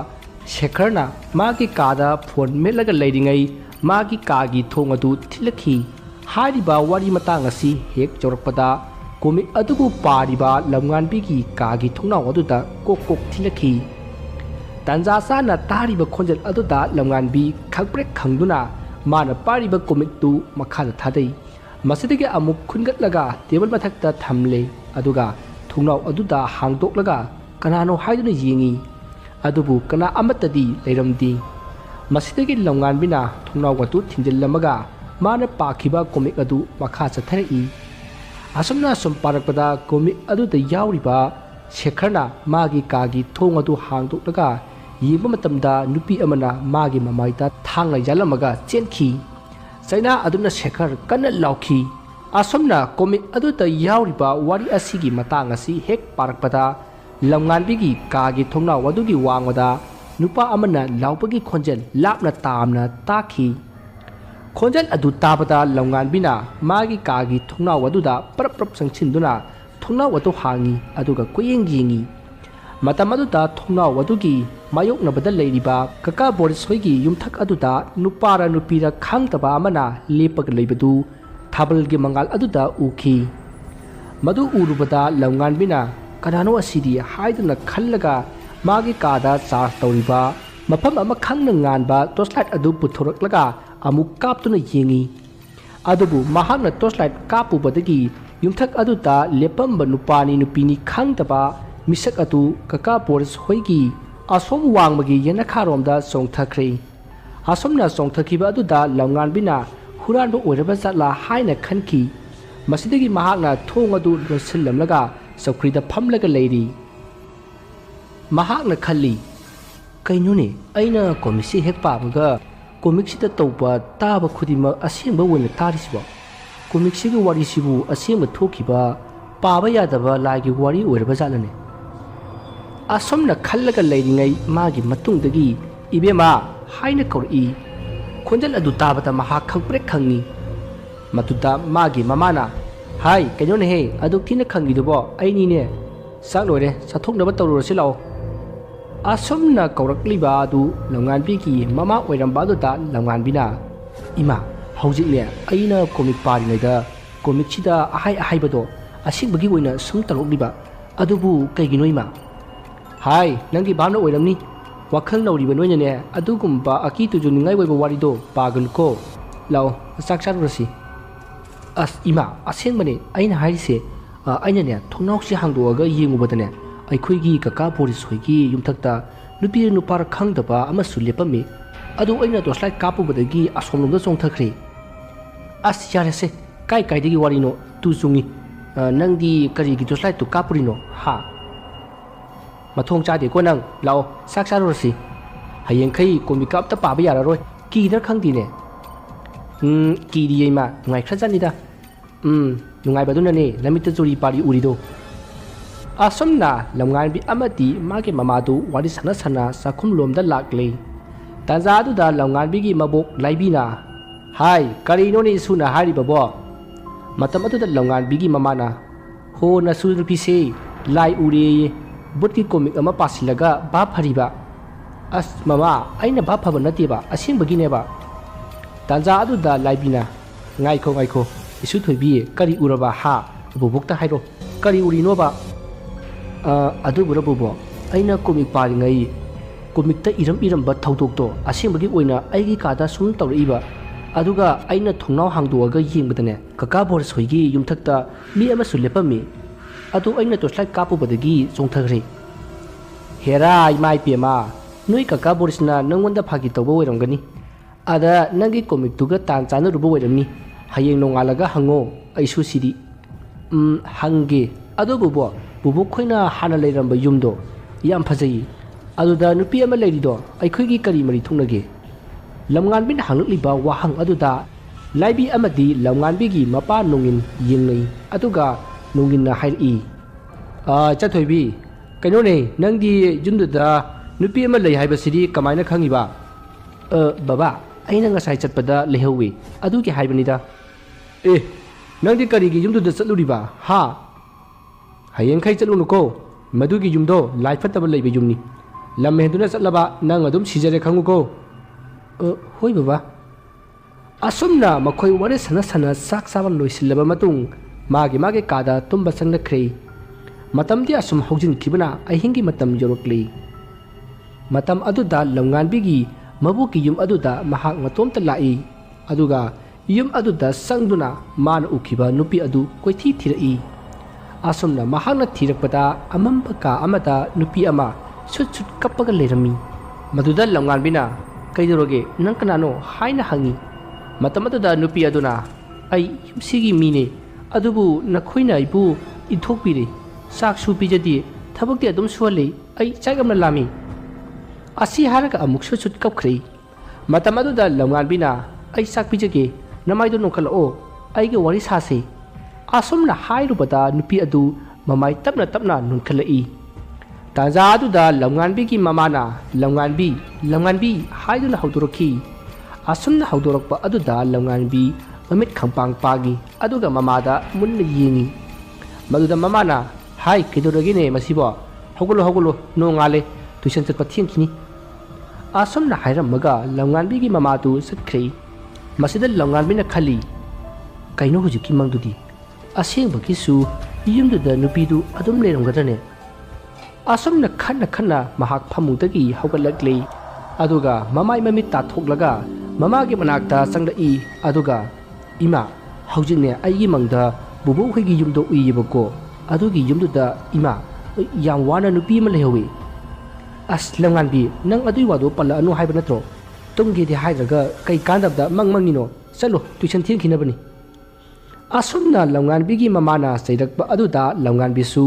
ꯁꯦꯈꯔꯅ ꯃꯥꯒꯤ ꯀꯥꯗ phone ꯃꯦꯠꯂꯒ ꯂꯩꯔꯤꯉꯩ ꯃꯥꯒꯤ ꯀꯥꯒꯤ ꯊꯣꯡ ꯑꯗꯨ ꯊꯤꯜꯂꯛꯈꯤ꯫ ꯍꯥꯏꯔꯤꯕ ꯋꯥꯔꯤ ꯃꯇꯥꯡ ꯑꯁꯤ ꯍꯦꯛ ꯌꯧꯔꯛꯄꯗ ꯀꯣꯃꯤꯛ ꯑꯗꯨꯕꯨ ꯄꯥꯔꯤꯕ ꯂꯝꯉꯥꯟꯕꯤꯒꯤ ꯀꯥꯒꯤ ꯊꯣꯡꯅꯥꯎ ꯑꯗꯨꯗ ꯀꯣꯛ ꯀꯣꯛ ꯊꯤꯜꯂꯛꯈꯤ꯫ ꯇꯥꯟꯖꯥ ꯆꯥꯅ ꯇꯥꯔꯤꯕ ꯈꯣꯟꯖꯦꯜ ꯑꯗꯨꯗ ꯂꯝꯉꯥꯟꯕꯤ ꯈꯪꯄ꯭ꯔꯦꯛ ꯈꯪꯗꯨꯅ ꯃꯥꯅ ꯄꯥꯔꯤꯕ ꯀꯣꯃꯤꯛꯇꯨ ꯃꯈꯥꯗ ꯊꯥꯗꯩ꯫ ꯃꯁꯤꯗꯒꯤ ꯑꯃꯨꯛ ꯈꯨꯟꯒꯠꯂꯒ ꯇꯦꯕꯜ ꯃꯊꯛꯇ ꯊꯝꯂꯦ ꯑꯗꯨꯒ ꯊꯣꯡꯅꯥꯎ ꯑꯗꯨꯗ ꯍꯥꯡꯗꯣꯛꯂꯒ ꯀꯅꯥꯅꯣ ꯍꯥꯏꯗꯨꯅ ꯌꯦꯡꯉꯤ꯫ ꯑꯗꯨꯕꯨ ꯀꯅꯥ ꯑꯃꯠꯇꯗꯤ ꯂꯩꯔꯝꯗꯦ꯫ ꯃꯁꯤꯗꯒꯤ ꯂꯝꯉꯥꯟꯕꯤꯅ ꯊꯣꯡꯅꯥꯎ ꯑꯗꯨ ꯊꯤꯡꯖꯤꯜꯂꯝꯃꯒ ꯃꯥꯅ ꯄꯥꯈꯤꯕ ꯀꯣꯃꯤꯛ ꯑꯗꯨ ꯃꯈꯥ ꯆꯠꯊꯔꯛꯏ꯫ ꯑꯁꯨꯝꯅ ꯁꯨꯝ ꯄꯥꯔꯛꯄꯗ ꯀꯣꯃꯤꯛ ꯑꯗꯨꯗ ꯌꯥꯎꯔꯤꯕ ꯁꯦꯈꯔꯅ ꯃꯥꯒꯤ ꯀꯥꯒꯤ ꯊꯣꯡ ꯑꯗꯨ ꯍꯥꯡꯗꯣꯛꯂꯒ ꯌꯦꯡꯕ ꯃꯇꯝꯗ ꯅꯨꯄꯤ ꯑꯃꯅ ꯃꯥꯒꯤ ꯃꯃꯥꯏꯗ ꯊꯥꯡꯅ ꯌꯥꯜꯂꯝꯃꯒ ꯆꯦꯟꯈꯤ꯫ ꯆꯩꯅꯥ ꯑꯗꯨꯅ ꯁꯦꯈꯔ ꯀꯟꯅ ꯂꯥꯎꯈꯤ꯫ ꯑꯁꯨꯝꯅ ꯀꯣꯃꯤꯛ ꯑꯗꯨꯗ ꯌꯥꯎꯔꯤꯕ ꯋꯥꯔꯤ ꯑꯁꯤꯒꯤ ꯃꯇꯥꯡ ꯑꯁꯤ ꯍꯦꯛ ꯄꯥꯔꯛꯄꯗ ꯂꯝꯉꯥꯟꯕꯤꯒꯤ ꯀꯥꯒꯤ ꯊꯣꯡꯅꯥꯎ ꯑꯗꯨꯒꯤ ꯋꯥꯡꯃꯗ ꯅꯨꯄꯥ ꯑꯃꯅ ꯂꯥꯎꯕꯒꯤ ꯈꯣꯟꯖꯦꯜ ꯂꯥꯞꯅ ꯇꯥꯝꯅ ꯇꯥꯈꯤ꯫ ꯈꯣꯟꯖꯦꯜ ꯑꯗꯨ ꯇꯥꯕꯗ ꯂꯝꯉꯥꯟꯕꯤꯅ ꯃꯥꯒꯤ ꯀꯥꯒꯤ ꯊꯣꯡꯅꯥꯎ ꯑꯗꯨꯗ ꯄꯔꯞ ꯄꯔꯞ ꯆꯪꯁꯤꯟꯗꯨꯅ ꯊꯣꯡꯅꯥꯎ ꯑꯗꯨ ꯍꯥꯡꯉꯤ ꯑꯗꯨꯒ ꯀꯣꯏꯌꯦꯡ ꯌꯦꯡꯉꯤ꯫ ꯃꯇꯝ ꯑꯗꯨꯗ ꯊꯣꯡꯅꯥꯎ ꯑꯗꯨꯒꯤ ꯃꯥꯌꯣꯛꯅꯕꯗ ꯂꯩꯔꯤꯕ ꯀꯀꯥ ꯕꯣꯔꯤꯁ ꯍꯣꯏꯒꯤ ꯌꯨꯝꯊꯛ ꯑꯗꯨꯗ ꯅꯨꯄꯥꯔ ꯅꯨꯄꯤꯔ ꯈꯪꯗꯕ ꯑꯃꯅ ꯂꯦꯞꯄꯒ ꯂꯩꯕꯗꯨ ꯊꯥꯕꯜꯒꯤ ꯃꯉꯥꯜ ꯑꯗꯨꯗ ꯎꯈꯤ꯫ ꯃꯗꯨ ꯎꯔꯨꯕꯗ ꯂꯝꯉꯥꯟꯕꯤꯅ ꯀꯅꯥꯅꯣ ꯑꯁꯤꯗꯤ ꯍꯥꯏꯗꯨꯅ ꯈꯜꯂꯒ ꯃꯥꯒꯤ ꯀꯥꯗ ꯆꯥꯔꯖ ꯇꯧꯔꯤꯕ ꯃꯐꯝ ꯑꯃ ꯈꯪꯅ ꯉꯥꯟꯕ ꯇꯣꯔꯆꯂꯥꯏꯠ ꯑꯗꯨ ꯄꯨꯊꯣꯔꯛꯂꯒ ꯑꯃꯨꯛ ꯀꯥꯞꯇꯨꯅ ꯌꯦꯡꯉꯤ꯫ ꯑꯗꯨꯕꯨ ꯃꯍꯥꯛꯅ ꯇꯣꯔꯆꯂꯥꯏꯠ ꯀꯥꯞꯄꯨꯕꯗꯒꯤ ꯌꯨꯝꯊꯛ ꯑꯗꯨꯗ ꯂꯦꯞꯄꯝꯕ ꯅꯨꯄꯥꯅꯤ ꯅꯨꯄꯤꯅꯤ ꯈꯪꯗꯕ ꯃꯤꯁꯛ ꯑꯗꯨ ꯀꯀꯥ ꯕꯣꯔꯤꯁ ꯍꯣꯏꯒꯤ ꯑꯁꯣꯝ ꯋꯥꯡꯃꯒꯤ ꯌꯦꯅꯈꯥꯔꯣꯝꯗ ꯆꯣꯡꯊꯈ꯭ꯔꯦ꯫ ꯑꯁꯨꯝꯅ ꯆꯣꯡꯊꯈꯤꯕ ꯑꯗꯨꯗ ꯂꯝꯉꯥꯟꯕꯤꯅ ꯍꯨꯔꯥꯟꯕ ꯑꯣꯏꯔꯕ ꯖꯥꯠꯂꯥ ꯍꯥꯏꯅ ꯈꯟꯈꯤ꯫ ꯃꯁꯤꯗꯒꯤ ꯃꯍꯥꯛꯅ ꯊꯣꯡ ꯑꯗꯨ ꯂꯣꯟꯁꯤꯜꯂꯝꯂꯒ ꯆꯧꯀ꯭ꯔꯤꯗ ꯐꯝꯂꯒ ꯂꯩꯔꯤ꯫ ꯃꯍꯥꯛꯅ ꯈꯜꯂꯤ, ꯀꯩꯅꯣꯅꯦ ꯑꯩꯅ ꯀꯣꯃꯤꯛꯁꯤ ꯍꯦꯛ ꯄꯥꯕꯒ ꯀꯣꯃꯤꯛꯁꯤꯗ ꯇꯧꯕ ꯇꯥꯕ ꯈꯨꯗꯤꯡꯃꯛ ꯑꯁꯦꯡꯕ ꯑꯣꯏꯅ ꯇꯥꯔꯤꯁꯤꯕꯣ? ꯀꯣꯃꯤꯛꯁꯤꯒꯤ ꯋꯥꯔꯤꯁꯤꯕꯨ ꯑꯁꯦꯡꯕ ꯊꯣꯛꯈꯤꯕ ꯄꯥꯕ ꯌꯥꯗꯕ ꯂꯥꯏꯒꯤ ꯋꯥꯔꯤ ꯑꯣꯏꯔꯕ ꯖꯥꯠꯂꯅꯦ? ꯑꯁꯨꯝꯅ ꯈꯜꯂꯒ ꯂꯩꯔꯤꯉꯩ ꯃꯥꯒꯤ ꯃꯇꯨꯡꯗꯒꯤ ꯏꯕꯦꯝꯃ ꯍꯥꯏꯅ ꯀꯧꯔꯛꯏ꯫ ꯈꯣꯟꯖꯦꯜ ꯑꯗꯨ ꯇꯥꯕꯗ ꯃꯍꯥꯛ ꯈꯪꯄ꯭ꯔꯦꯛ ꯈꯪꯉꯤ꯫ ꯃꯗꯨꯗ ꯃꯥꯒꯤ ꯃꯃꯥꯅ, ꯍꯥꯏ ꯀꯩꯅꯣꯅꯦꯍꯦ ꯑꯗꯨꯛ ꯊꯤꯅ ꯈꯪꯉꯤꯗꯨꯕꯣ ꯑꯩꯅꯤꯅꯦ, ꯆꯥꯛ ꯂꯣꯏꯔꯦ ꯆꯠꯊꯣꯛꯅꯕ ꯇꯧꯔꯨꯔꯁꯤ ꯂꯥꯛꯑꯣ꯫ ꯑꯁꯨꯝꯅ ꯀꯧꯔꯛꯂꯤꯕ ꯑꯗꯨ ꯂꯝꯉꯥꯟꯕꯤꯒꯤ ꯃꯃꯥ ꯑꯣꯏꯔꯝꯕ ꯑꯗꯨꯗ ꯂꯝꯉꯥꯟꯕꯤꯅ, ꯏꯃꯥ ꯍꯧꯖꯤꯛꯅꯦ ꯑꯩꯅ ꯀꯣꯃꯤꯛ ꯄꯥꯔꯤꯉꯩꯗ ꯀꯣꯃꯤꯛꯁꯤꯗ ꯑꯍꯥꯏ ꯑꯍꯥꯏꯕꯗꯣ ꯑꯁꯦꯡꯕꯒꯤ ꯑꯣꯏꯅ ꯁꯨꯝ ꯇꯧꯔꯛꯂꯤꯕ ꯑꯗꯨꯕꯨ ꯀꯩꯒꯤꯅꯣ ꯏꯃꯥ? ꯍꯥꯏ ꯅꯪꯒꯤ ꯚꯥꯞꯅ ꯑꯣꯏꯔꯝꯅꯤ꯫ ꯋꯥꯈꯜ ꯅꯧꯔꯤꯕ ꯅꯣꯏꯅꯅꯦ ꯑꯗꯨꯒꯨꯝꯕ ꯑꯀꯤ ꯇꯨꯖꯨꯅꯤꯡꯉꯥꯏ ꯑꯣꯏꯕ ꯋꯥꯔꯤꯗꯣ ꯄꯥꯒꯅꯨꯀꯣ꯫ ꯂꯥꯛꯑꯣ ꯆꯥꯛ ꯆꯥꯔꯨꯔꯁꯤ꯫ ꯑꯁ ꯏꯃꯥ ꯑꯁꯦꯡꯕꯅꯦ ꯑꯩꯅ ꯍꯥꯏꯔꯤꯁꯦ, ꯑꯩꯅꯅꯦ ꯊꯣꯡꯅꯥꯎꯁꯤ ꯍꯥꯡꯗꯣꯛꯑꯒ ꯌꯦꯡꯉꯨꯕꯗꯅꯦ ꯑꯩꯈꯣꯏꯒꯤ ꯀꯀꯥ ꯕꯣꯔꯤꯁ ꯍꯣꯏꯒꯤ ꯌꯨꯝꯊꯛꯇ ꯅꯨꯄꯤꯔ ꯅꯨꯄꯥꯔ ꯈꯪꯗꯕ ꯑꯃꯁꯨ ꯂꯦꯞꯄꯝꯃꯤ꯫ ꯑꯗꯨ ꯑꯩꯅ ꯇꯣꯔꯆꯂꯥꯏꯠ ꯀꯥꯞꯄꯨꯕꯗꯒꯤ ꯑꯁꯣꯝꯂꯣꯝꯗ ꯆꯣꯡꯊꯈ꯭ꯔꯦ꯫ ꯑꯁ ꯌꯥꯔꯦꯁꯦ ꯀꯥꯏꯗꯒꯤ ꯋꯥꯔꯤꯅꯣ ꯇꯨ ꯆꯨꯡꯉꯤ꯫ ꯅꯪꯗꯤ ꯀꯔꯤꯒꯤ ꯇꯣꯔꯆꯂꯥꯏꯠꯇꯨ ꯀꯥꯞꯄꯨꯔꯤꯅꯣ ꯍꯥ? ꯃꯊꯣꯡ ꯆꯥꯗꯦꯀꯣ ꯅꯪ꯫ ꯂꯥꯛꯑꯣ ꯆꯥꯛ ꯆꯥꯔꯨꯔꯁꯤ꯫ ꯍꯌꯦꯡꯈꯩ ꯀꯣꯃꯤꯛꯀ ꯑꯝꯇ ꯄꯥꯕ ꯌꯥꯔꯔꯣꯏ ꯀꯤꯗ꯭ꯔꯥ ꯈꯪꯗꯦꯅꯦ꯫ ꯀꯤꯔꯤꯌꯦ ꯏꯃꯥ ꯅꯨꯡꯉꯥꯏꯈ꯭ꯔꯖꯥꯠꯅꯤꯗ꯫ ꯅꯨꯡꯉꯥꯏꯕꯗꯨꯅꯅꯦ ꯂꯝꯃꯤꯠꯇ ꯆꯨꯔꯤ ꯄꯥꯔꯤ ꯎꯔꯤꯗꯣ꯫ ꯑꯁꯨꯝꯅ ꯂꯝꯉꯥꯟꯕꯤ ꯑꯃꯗꯤ ꯃꯥꯒꯤ ꯃꯃꯥꯗꯨ ꯋꯥꯔꯤ ꯁꯥꯟꯅ ꯁꯥꯟꯅ ꯆꯥꯛꯈꯨꯝꯂꯣꯝꯗ ꯂꯥꯛꯂꯦ꯫ ꯇꯥꯟꯖꯥ ꯑꯗꯨꯗ ꯂꯝꯉꯥꯟꯕꯤꯒꯤ ꯃꯕꯣꯛ ꯂꯥꯏꯕꯤꯅ, ꯍꯥꯏ ꯀꯔꯤꯅꯣꯅꯦ ꯏꯁꯨꯅ ꯍꯥꯏꯔꯤꯕꯕꯣ? ꯃꯇꯝ ꯑꯗꯨꯗ ꯂꯝꯉꯥꯟꯕꯤꯒꯤ ꯃꯃꯥꯅ, ꯍꯣ ꯅꯁꯨ ꯅꯨꯄꯤꯁꯦ ꯂꯥꯏ ꯎꯔꯦꯌꯦ, ꯕꯨꯠꯀꯤ ꯀꯣꯃꯤꯛ ꯑꯃ ꯄꯥꯁꯤꯜꯂꯒ ꯚꯥꯞ ꯐꯔꯤꯕ꯫ ꯑꯁ ꯃꯃꯥ ꯑꯩꯅ ꯚꯥꯞ ꯐꯕ ꯅꯠꯇꯦꯕ ꯑꯁꯦꯡꯕꯒꯤꯅꯦꯕ꯫ ꯇꯥꯟꯖꯥ ꯑꯗꯨꯗ ꯂꯥꯏꯕꯤꯅ, ꯉꯥꯏꯈꯣ ꯏꯁꯨ ꯊꯣꯏꯕꯤ ꯀꯔꯤ ꯎꯔꯕ ꯍꯥ? ꯕꯣꯕꯣꯛꯇ ꯍꯥꯏꯔꯣ ꯀꯔꯤ ꯎꯔꯤꯅꯣꯕ? ꯑꯗꯨꯕꯨꯔ ꯕꯣꯕꯣꯛ ꯑꯩꯅ ꯀꯣꯃꯤꯛ ꯄꯥꯔꯤꯉꯩ ꯀꯣꯃꯤꯛꯇ ꯏꯔꯝꯕ ꯊꯧꯗꯣꯛꯇꯣ ꯑꯁꯦꯡꯕꯒꯤ ꯑꯣꯏꯅ ꯑꯩꯒꯤ ꯀꯥꯗ ꯁꯨꯝ ꯇꯧꯔꯛꯏꯕ꯫ ꯑꯗꯨꯒ ꯑꯩꯅ ꯊꯣꯡꯅꯥꯎ ꯍꯥꯡꯗꯣꯛꯑꯒ ꯌꯦꯡꯕꯗꯅꯦ ꯀꯀꯥ ꯕꯣꯔꯤꯁ ꯍꯣꯏꯒꯤ ꯌꯨꯝꯊꯛꯇ ꯃꯤ ꯑꯃꯁꯨ ꯂꯦꯞꯄꯝꯃꯤ꯫ ꯑꯗꯨ ꯑꯩꯅ ꯇꯣꯔꯆꯂꯥꯏꯠ ꯀꯥꯞꯄꯨꯕꯗꯒꯤ ꯆꯣꯡꯊꯈ꯭ꯔꯦ꯫ ꯍꯦꯔꯥ ꯏꯃꯥ ꯏꯄꯦꯝꯃ ꯅꯣꯏ ꯀꯀꯥ ꯕꯣꯔꯤꯁꯅ ꯅꯪꯉꯣꯟꯗ ꯐꯥꯒꯤ ꯇꯧꯕ ꯑꯣꯏꯔꯝꯒꯅꯤ꯫ ꯑꯗ ꯅꯪꯒꯤ ꯀꯣꯃꯤꯛꯇꯨꯒ ꯇꯥꯟ ꯆꯥꯟꯅꯔꯨꯕ ꯑꯣꯏꯔꯝꯅꯤ꯫ ꯍꯌꯦꯡ ꯅꯣꯡꯉꯥꯜꯂꯒ ꯍꯪꯉꯣ ꯑꯩꯁꯨ ꯁꯤꯗꯤ꯫ ꯍꯪꯒꯦ ꯑꯗꯨꯕꯨ ꯕꯣꯕꯣꯛ ꯈꯣꯏꯅ ꯍꯥꯟꯅ ꯂꯩꯔꯝꯕ ꯌꯨꯝꯗꯣ ꯌꯥꯝ ꯐꯖꯩ꯫ ꯑꯗꯨꯗ ꯅꯨꯄꯤ ꯑꯃ ꯂꯩꯔꯤꯗꯣ ꯑꯩꯈꯣꯏꯒꯤ ꯀꯔꯤ ꯃꯔꯤ ꯊꯨꯡꯅꯒꯦ? ꯂꯝꯉꯥꯟꯕꯤꯅ ꯍꯪꯂꯛꯂꯤꯕ ꯋꯥꯍꯪ ꯑꯗꯨꯗ ꯂꯥꯏꯕꯤ ꯑꯃꯗꯤ ꯂꯝꯉꯥꯟꯕꯤꯒꯤ ꯃꯄꯥ ꯅꯣꯡꯏꯟ ꯌꯦꯡꯅꯩ ꯑꯗꯨꯒ ꯅꯣꯡꯏꯟꯅ ꯍꯥꯏꯔꯛꯏ, ꯆꯠꯊꯣꯏꯕꯤ ꯀꯩꯅꯣꯅꯦ ꯅꯪꯗꯤ ꯌꯨꯝꯗꯨꯗ ꯅꯨꯄꯤ ꯑꯃ ꯂꯩ ꯍꯥꯏꯕꯁꯤꯗꯤ ꯀꯃꯥꯏꯅ ꯈꯪꯉꯤꯕ? ꯕꯕꯥ ꯑꯩꯅ ꯉꯁꯥꯏ ꯆꯠꯄꯗ ꯂꯩꯍꯧꯋꯤ ꯑꯗꯨꯒꯤ ꯍꯥꯏꯕꯅꯤꯗ꯫ ꯅꯪꯗꯤ ꯀꯔꯤꯒꯤ ꯌꯨꯝꯗꯨꯗ ꯆꯠꯂꯨꯔꯤꯕ ꯍꯥ? ꯍꯌꯦꯡꯈꯩ ꯆꯠꯂꯨꯅꯨꯀꯣ ꯃꯗꯨꯒꯤ ꯌꯨꯝꯗꯣ ꯂꯥꯏ ꯐꯠꯇꯕ ꯂꯩꯕ ꯌꯨꯝꯅꯤ꯫ lam henduna chatlaba nang adum sijare khanguko hoi baba asumna makhoi ware sana sana sak sabal loisilaba matung magi kada tumba sanglakre matam di asum hojin kibana ahingi matam yorokli matam aduda lamngan bigi mabuki yum aduda mahak matom ta lai aduga yum aduda sangduna man ukiba nupi adu koithi thirai asumna mahakna thirakpada amamba ka amada nupi ama sut sut kappaga lerami maduda lamngan bina kaidoroge nang kanano haina hangi matam aduda nupi aduna ai yumsigi mine adubu nakhoina ibu ithokpire sak su pijadi thabakti adum suale ai chaigamna lami asi haraga amuk sut kapkhri matam aduda lamngan bina ai sak pijage namai do nokalo ai ge wari sase asumna hairubada nupi adu mamai tapna nunkhalai taja aduda lamngan bi gi mamana lamngan bi haiduna hauduraki asumna haudurakpa aduda lamngan bi mamit khampang pagi aduga mamada munna yingi maduda mamana hai kidoragine masibo hogolo no ngale tuition chatpa thiengkini asumna hairamaga lamngan bi gi mamadu satkhrei masida lamngan bina khali kaino hujiki mangdudi aseng bagisu yumduda nupidu adum leramgadane asumna khanna mahak phamungdagi haugatlakle aduga mamai mamit ta thoklaga mamagi manakta sanglai aduga ima haujine aigi mangda bubu hoigi yumdo uiyebako adugi yumduda ima yam wana nupi ma lehawi as lamngan bi nang adui wado palla anu haiba natro tumge de haidraga kai kandabda mangmangino chalo tuition thiengkhinabani asumna lamngan bigi mamana sairakpa aduda lamngan bisu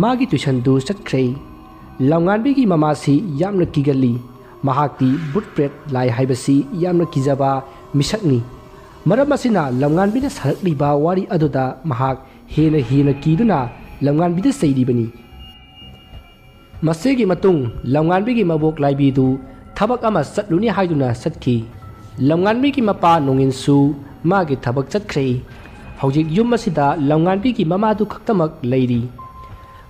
magi tuition du satkrei lamngan bigi mamasi yamna kigali mahakti butpret lai haibasi yamna kijaba misakni maram asina lamngan bina sarakliba wari aduda mahak hena kiduna lamngan bida sairibani masegi matung lamngan bigi mabok laibi du thabak ama satluni haiduna satki lamngan bigi mapa nonginsu magi thabak chatkrei hojik yum asida lamngan bigi mama du khaktamak leiri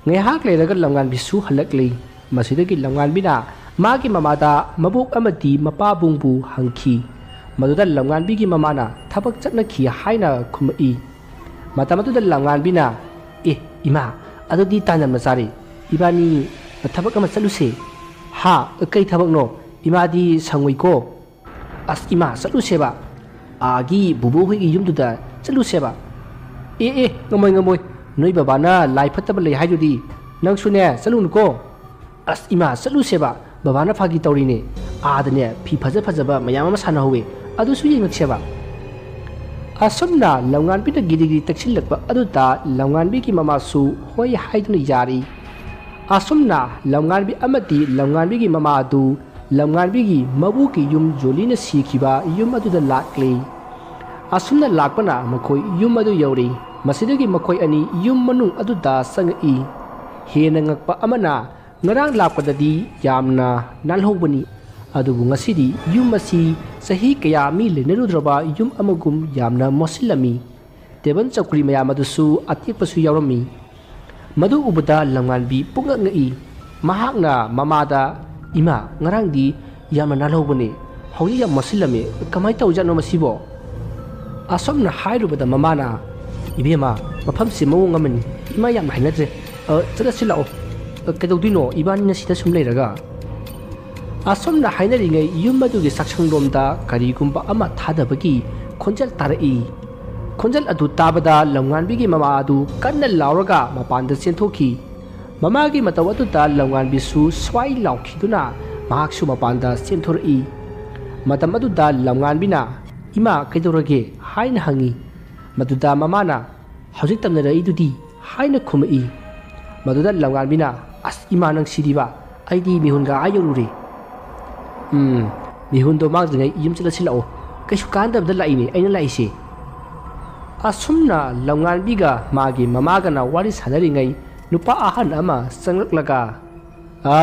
ngehak leiraga lamngan bisu halaklei masidagi lamngan bina magi mamada mabuk amati mapa bungbu hangki maduda lamngan bigi mamana thabak chatna khi haina khumai matamaduda lamngan bina ima adudi tanam nasari ibani thabak ama chaluse ha kai thabak no imadi sangoi ko as ima chaluse ba agi bubu hoi yumduda chaluse ba ngamoi noi babana lai phataba lei haidudi nang sune chalun ko as ima chaluse ba babana phagi tawrine adane phi phajaba mayam ama sana howe adu su yengkseba asumna lamngan bi da gidi taksilakpa aduda lamngan bi ki mama su hoi haiduna yari asumna lamngan bi amati lamngan bi ki mama adu lamngan bi ki mabu ki yum jolina sikhiba yum aduda lakle asumna lakpana makhoi yum adu yauri masidagi makhoi ani yum manung aduda sangai hena ngakpa amana ngarang lakpadadi yamna nalhobani adubu ngasidi yum asi sahi kaya mi lenerudraba yum amagum yamna mosilami teban chakuri mayam adusu atikpasu yaurami madu ubada lamngan bi punga ngai mahakna mamada ima ngarang di yamna nalhobani hoyi yam mosilami kamai tawjano masibo asomna hairubada mamana ibema mafam simawung amani ima yam hainadre chada silao kedodino ibani na sida sum leiraga asomna hainaringai yum adugi saksanglomda karigumba ama thadabagi khonjal tarai khonjal adu tabada lamngan bigi mama adu kanna lauraga mapanda senthoki mamagi mataw aduda lamngan bisu swai laukhiduna mahaksu mapanda senthori matam aduda lamngan bina ima kaidorage haina hangi maduda mamana hojik tamna raidudi haina khumai maduda lamngan bina as ima nang sidiba aidi mihunga ayurure mihundo magdringai yum chala silao kaisu kandabda laini aina laise asumna lamngan biga magi mamaga na wari sadaringai nupa ahan ama sangraklaga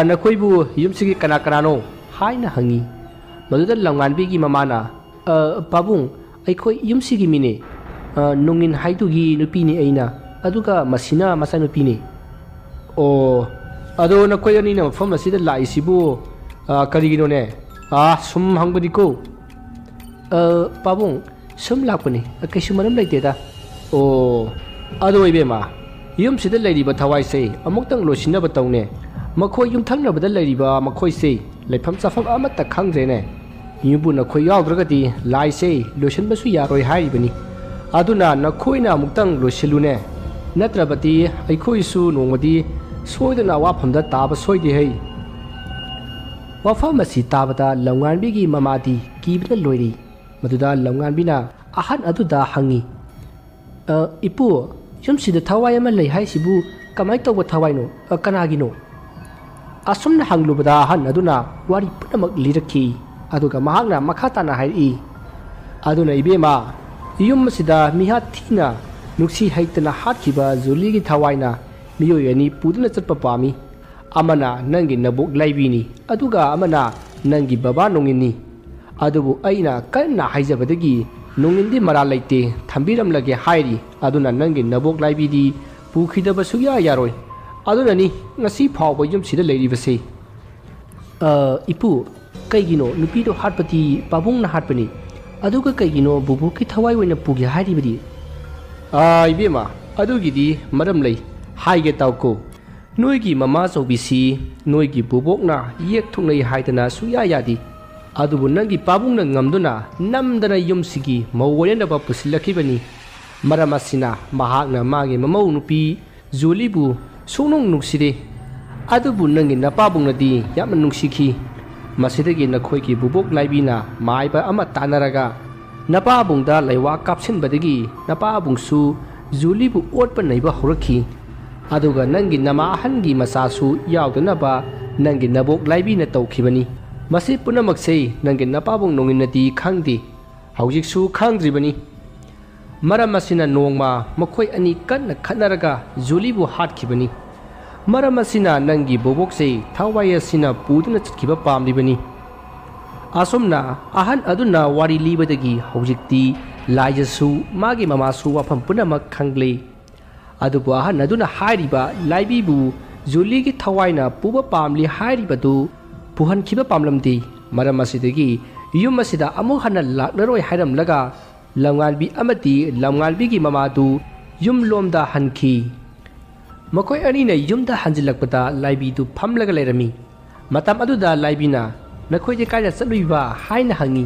nakoibu yumsigi kana no haina hangi maduda lamngan bigi mamana pabung aikoi yumsigi mine nungin haidugi nupini aina aduga masina masa nupini o ꯑꯗꯣ ꯅꯈꯣꯏ ꯑꯅꯤꯅ ꯃꯐꯝ ꯑꯁꯤꯗ ꯂꯥꯛꯏꯁꯤꯕꯨ ꯀꯔꯤꯒꯤꯅꯣꯅꯦ? ꯁꯨꯝ ꯍꯪꯕꯅꯤꯀꯣ꯫ ꯄꯥꯕꯨꯡ ꯁꯨꯝ ꯂꯥꯛꯄꯅꯤ, ꯀꯩꯁꯨ ꯃꯔꯝ ꯂꯩꯇꯦꯗ꯫ ꯑꯣ, ꯑꯗꯣ ꯏꯕꯦꯝꯃ, ꯌꯨꯝꯁꯤꯗ ꯂꯩꯔꯤꯕ ꯊꯋꯥꯏꯁꯦ ꯑꯃꯨꯛꯇꯪ ꯂꯣꯏꯁꯤꯟꯅꯕ ꯇꯧꯅꯦ꯫ ꯃꯈꯣꯏ ꯌꯨꯝꯊꯪꯅꯕꯗ ꯂꯩꯔꯤꯕ ꯃꯈꯣꯏꯁꯦ ꯂꯩꯐꯝ ꯆꯥꯐꯝ ꯑꯃꯠꯇ ꯈꯪꯗ꯭ꯔꯦꯅꯦ꯫ ꯌꯨꯝꯕꯨ ꯅꯈꯣꯏ ꯌꯥꯎꯗ꯭ꯔꯒꯗꯤ ꯂꯥꯏꯁꯦ ꯂꯣꯏꯁꯤꯟꯕꯁꯨ ꯌꯥꯔꯣꯏ ꯍꯥꯏꯔꯤꯕꯅꯤ꯫ ꯑꯗꯨꯅ ꯅꯈꯣꯏꯅ ꯑꯃꯨꯛꯇꯪ ꯂꯣꯏꯁꯤꯜꯂꯨꯅꯦ, ꯅꯠꯇ꯭ꯔꯕꯗꯤ ꯑꯩꯈꯣꯏꯁꯨ ꯅꯣꯡꯃꯗꯤ ꯁꯣꯏꯗꯅ ꯑꯋꯥꯐꯝꯗ ꯇꯥꯕ ꯁꯣꯏꯗꯦꯍꯦ꯫ ꯋꯥꯐꯝ ꯑꯁꯤ ꯇꯥꯕꯗ ꯂꯝꯉꯥꯟꯕꯤꯒꯤ ꯃꯃꯥꯗꯤ ꯀꯤꯕꯅ ꯂꯣꯏꯔꯤ꯫ ꯃꯗꯨꯗ ꯂꯝꯉꯥꯟꯕꯤꯅ ꯑꯍꯟ ꯑꯗꯨꯗ ꯍꯪꯉꯤ, ꯏꯄꯨ, ꯌꯨꯝꯁꯤꯗ ꯊꯋꯥꯏ ꯑꯃ ꯂꯩ ꯍꯥꯏꯁꯤꯕꯨ ꯀꯃꯥꯏꯅ ꯇꯧꯕ ꯊꯋꯥꯏꯅꯣ? ꯀꯅꯥꯒꯤꯅꯣ? ꯑꯁꯨꯝꯅ ꯍꯪꯂꯨꯕꯗ ꯑꯍꯟ ꯑꯗꯨꯅ ꯋꯥꯔꯤ ꯄꯨꯝꯅꯃꯛ ꯂꯤꯔꯛꯈꯤ꯫ ꯑꯗꯨꯒ ꯃꯍꯥꯛꯅ ꯃꯈꯥ ꯇꯥꯅ ꯍꯥꯏꯔꯛꯏ, ꯑꯗꯨꯅ ꯏꯕꯦꯝꯃ, ꯌꯨꯝ ꯑꯁꯤꯗ ꯃꯤꯍꯥꯠ ꯊꯤꯅ ꯅꯨꯡꯁꯤ ꯍꯩꯇꯅ ꯍꯥꯠꯈꯤꯕ ꯖꯨꯂꯤꯒꯤ ꯊꯋꯥꯏꯅ ꯃꯤꯑꯣꯏ ꯑꯅꯤ ꯄꯨꯗꯨꯅ ꯆꯠꯄ ꯄꯥꯝꯃꯤ꯫ ꯑꯃꯅ ꯅꯪꯒꯤ ꯅꯕꯣꯛ ꯂꯥꯏꯕꯤꯅꯤ, ꯑꯗꯨꯒ ꯑꯃꯅ ꯅꯪꯒꯤ ꯕꯕꯥ ꯅꯣꯡꯏꯟꯅꯤ꯫ ꯑꯗꯨꯕꯨ ꯑꯩꯅ ꯀꯟꯅ ꯍꯥꯏꯖꯕꯗꯒꯤ ꯅꯣꯡꯏꯟꯗꯤ ꯃꯔꯥꯜ ꯂꯩꯇꯦ ꯊꯝꯕꯤꯔꯝꯂꯒꯦ ꯍꯥꯏꯔꯤ꯫ ꯑꯗꯨꯅ ꯅꯪꯒꯤ ꯅꯕꯣꯛ ꯂꯥꯏꯕꯤꯗꯤ ꯄꯨꯈꯤꯗꯕ ꯁꯨꯛꯌꯥ ꯌꯥꯔꯣꯏ꯫ ꯑꯗꯨꯅꯅꯤ ꯉꯁꯤ ꯐꯥꯎꯕ ꯌꯨꯝꯁꯤꯗ ꯂꯩꯔꯤꯕꯁꯦ꯫ ꯏꯄꯨ, ꯀꯩꯒꯤꯅꯣ ꯅꯨꯄꯤꯗꯣ ꯍꯥꯠꯄꯗꯤ ꯄꯥꯕꯨꯡꯅ ꯍꯥꯠꯄꯅꯤ, ꯑꯗꯨꯒ ꯀꯩꯒꯤꯅꯣ ꯕꯨꯕꯣꯛꯀꯤ ꯊꯋꯥꯏ ꯑꯣꯏꯅ ꯄꯨꯒꯦ ꯍꯥꯏꯔꯤꯕꯗꯤ? ꯏꯕꯦꯝꯃ, ꯑꯗꯨꯒꯤꯗꯤ ꯃꯔꯝ ꯂꯩ, ꯍꯥꯏꯒꯦ ꯇꯥꯎꯀꯣ꯫ ꯅꯣꯏꯒꯤ ꯃꯃꯥ ꯑꯆꯧꯕꯤꯁꯤ ꯅꯣꯏꯒꯤ ꯕꯨꯕꯣꯛꯅ ꯌꯦꯛ ꯊꯣꯛꯅꯩ ꯍꯥꯏꯗꯅ ꯁꯨꯛꯌꯥ ꯌꯥꯗꯦ꯫ ꯑꯗꯨꯕꯨ ꯅꯪꯒꯤ ꯄꯥꯕꯨꯡꯅ ꯉꯝꯗꯨꯅ ꯅꯝꯗꯅ ꯌꯨꯝꯁꯤꯒꯤ ꯃꯧ ꯑꯣꯏꯅꯅꯕ ꯄꯨꯁꯤꯜꯂꯛꯈꯤꯕꯅꯤ꯫ ꯃꯔꯝ ꯑꯁꯤꯅ ꯃꯍꯥꯛꯅ ꯃꯥꯒꯤ ꯃꯃꯧ ꯅꯨꯄꯤ ꯖꯨꯂꯤꯕꯨ ꯁꯨꯡꯅꯨꯡ ꯅꯨꯡꯁꯤꯗꯦ꯫ ꯑꯗꯨꯕꯨ ꯅꯪꯒꯤ ꯅꯄꯥꯕꯨꯡꯅꯗꯤ ꯌꯥꯝꯅ ꯅꯨꯡꯁꯤꯈꯤ꯫ ꯃꯁꯤꯗꯒꯤ ꯅꯈꯣꯏꯒꯤ ꯕꯨꯕꯣꯛ ꯂꯥꯏꯕꯤꯅ ꯃꯥꯏꯕ ꯑꯃ ꯇꯥꯟꯅꯔꯒ ꯅꯄꯥꯕꯨꯡꯗ ꯂꯩꯋꯥ ꯀꯥꯞꯁꯤꯟꯕꯗꯒꯤ ꯅꯄꯥꯕꯨꯡꯁꯨ ꯖꯨꯂꯤꯕꯨ ꯑꯣꯠꯄ ꯅꯩꯕ ꯍꯧꯔꯛꯈꯤ꯫ ꯑꯗꯨꯒ ꯅꯪꯒꯤ ꯅꯃꯥ ꯑꯍꯟꯒꯤ ꯃꯆꯥꯁꯨ ꯌꯥꯎꯗꯅꯕ ꯅꯪꯒꯤ ꯅꯕꯣꯛ ꯂꯥꯏꯕꯤꯅ ꯇꯧꯈꯤꯕꯅꯤ꯫ ꯃꯁꯤ ꯄꯨꯝꯅꯃꯛꯁꯦ ꯅꯪꯒꯤ ꯅꯄꯥꯕꯨꯡ ꯅꯣꯡꯏꯟꯅꯗꯤ ꯈꯪꯗꯦ, ꯍꯧꯖꯤꯛꯁꯨ ꯈꯪꯗ꯭ꯔꯤꯕꯅꯤ꯫ ꯃꯔꯝ ꯑꯁꯤꯅ ꯅꯣꯡꯃ ꯃꯈꯣꯏ ꯑꯅꯤ ꯀꯟꯅ ꯈꯠꯅꯔꯒ ꯖꯨꯂꯤꯕꯨ ꯍꯥꯠꯈꯤꯕꯅꯤ꯫ ꯃꯔꯝ ꯑꯁꯤꯅ ꯅꯪꯒꯤ ꯕꯣꯕꯣꯛꯁꯦ ꯊꯋꯥꯏ ꯑꯁꯤꯅ ꯄꯨꯗꯨꯅ ꯆꯠꯈꯤꯕ ꯄꯥꯝꯂꯤꯕꯅꯤ꯫ ꯑꯁꯨꯝꯅ ꯑꯍꯟ ꯑꯗꯨꯅ ꯋꯥꯔꯤ ꯂꯤꯕꯗꯒꯤ ꯍꯧꯖꯤꯛꯇꯤ ꯂꯥꯏꯖꯁꯨ ꯃꯥꯒꯤ ꯃꯃꯥꯁꯨ ꯋꯥꯐꯝ ꯄꯨꯝꯅꯃꯛ ꯈꯪꯂꯦ꯫ ꯑꯗꯨꯕꯨ ꯑꯍꯟ ꯑꯗꯨꯅ ꯍꯥꯏꯔꯤꯕ ꯂꯥꯏꯕꯤꯕꯨ ꯖꯨꯂꯤꯒꯤ ꯊꯋꯥꯏꯅ ꯄꯨꯕ ꯄꯥꯝꯂꯤ ꯍꯥꯏꯔꯤꯕꯗꯨ ꯄꯨꯍꯟꯈꯤꯕ ꯄꯥꯝꯂꯝꯗꯦ꯫ ꯃꯔꯝ ꯑꯁꯤꯗꯒꯤ ꯌꯨꯝ ꯑꯁꯤꯗ ꯑꯃꯨꯛ ꯍꯟꯅ ꯂꯥꯛꯂꯔꯣꯏ ꯍꯥꯏꯔꯝꯂꯒ ꯂꯝꯉꯥꯟꯕꯤ ꯑꯃꯗꯤ ꯂꯝꯉꯥꯟꯕꯤꯒꯤ ꯃꯃꯥꯗꯨ ꯌꯨꯝꯂꯣꯝꯗ ꯍꯟꯈꯤ꯫ ꯃꯈꯣꯏ ꯑꯅꯤꯅ ꯌꯨꯝꯗ ꯍꯟꯖꯤꯜꯂꯛꯄꯗ ꯂꯥꯏꯕꯤꯗꯨ ꯐꯝꯂꯒ ꯂꯩꯔꯝꯃꯤ꯫ ꯃꯇꯝ ꯑꯗꯨꯗ ꯂꯥꯏꯕꯤꯅ, ꯅꯈꯣꯏꯗꯤ ꯀꯥꯏꯗ ꯆꯠꯂꯨꯏꯕ ꯍꯥꯏꯅ ꯍꯪꯉꯤ꯫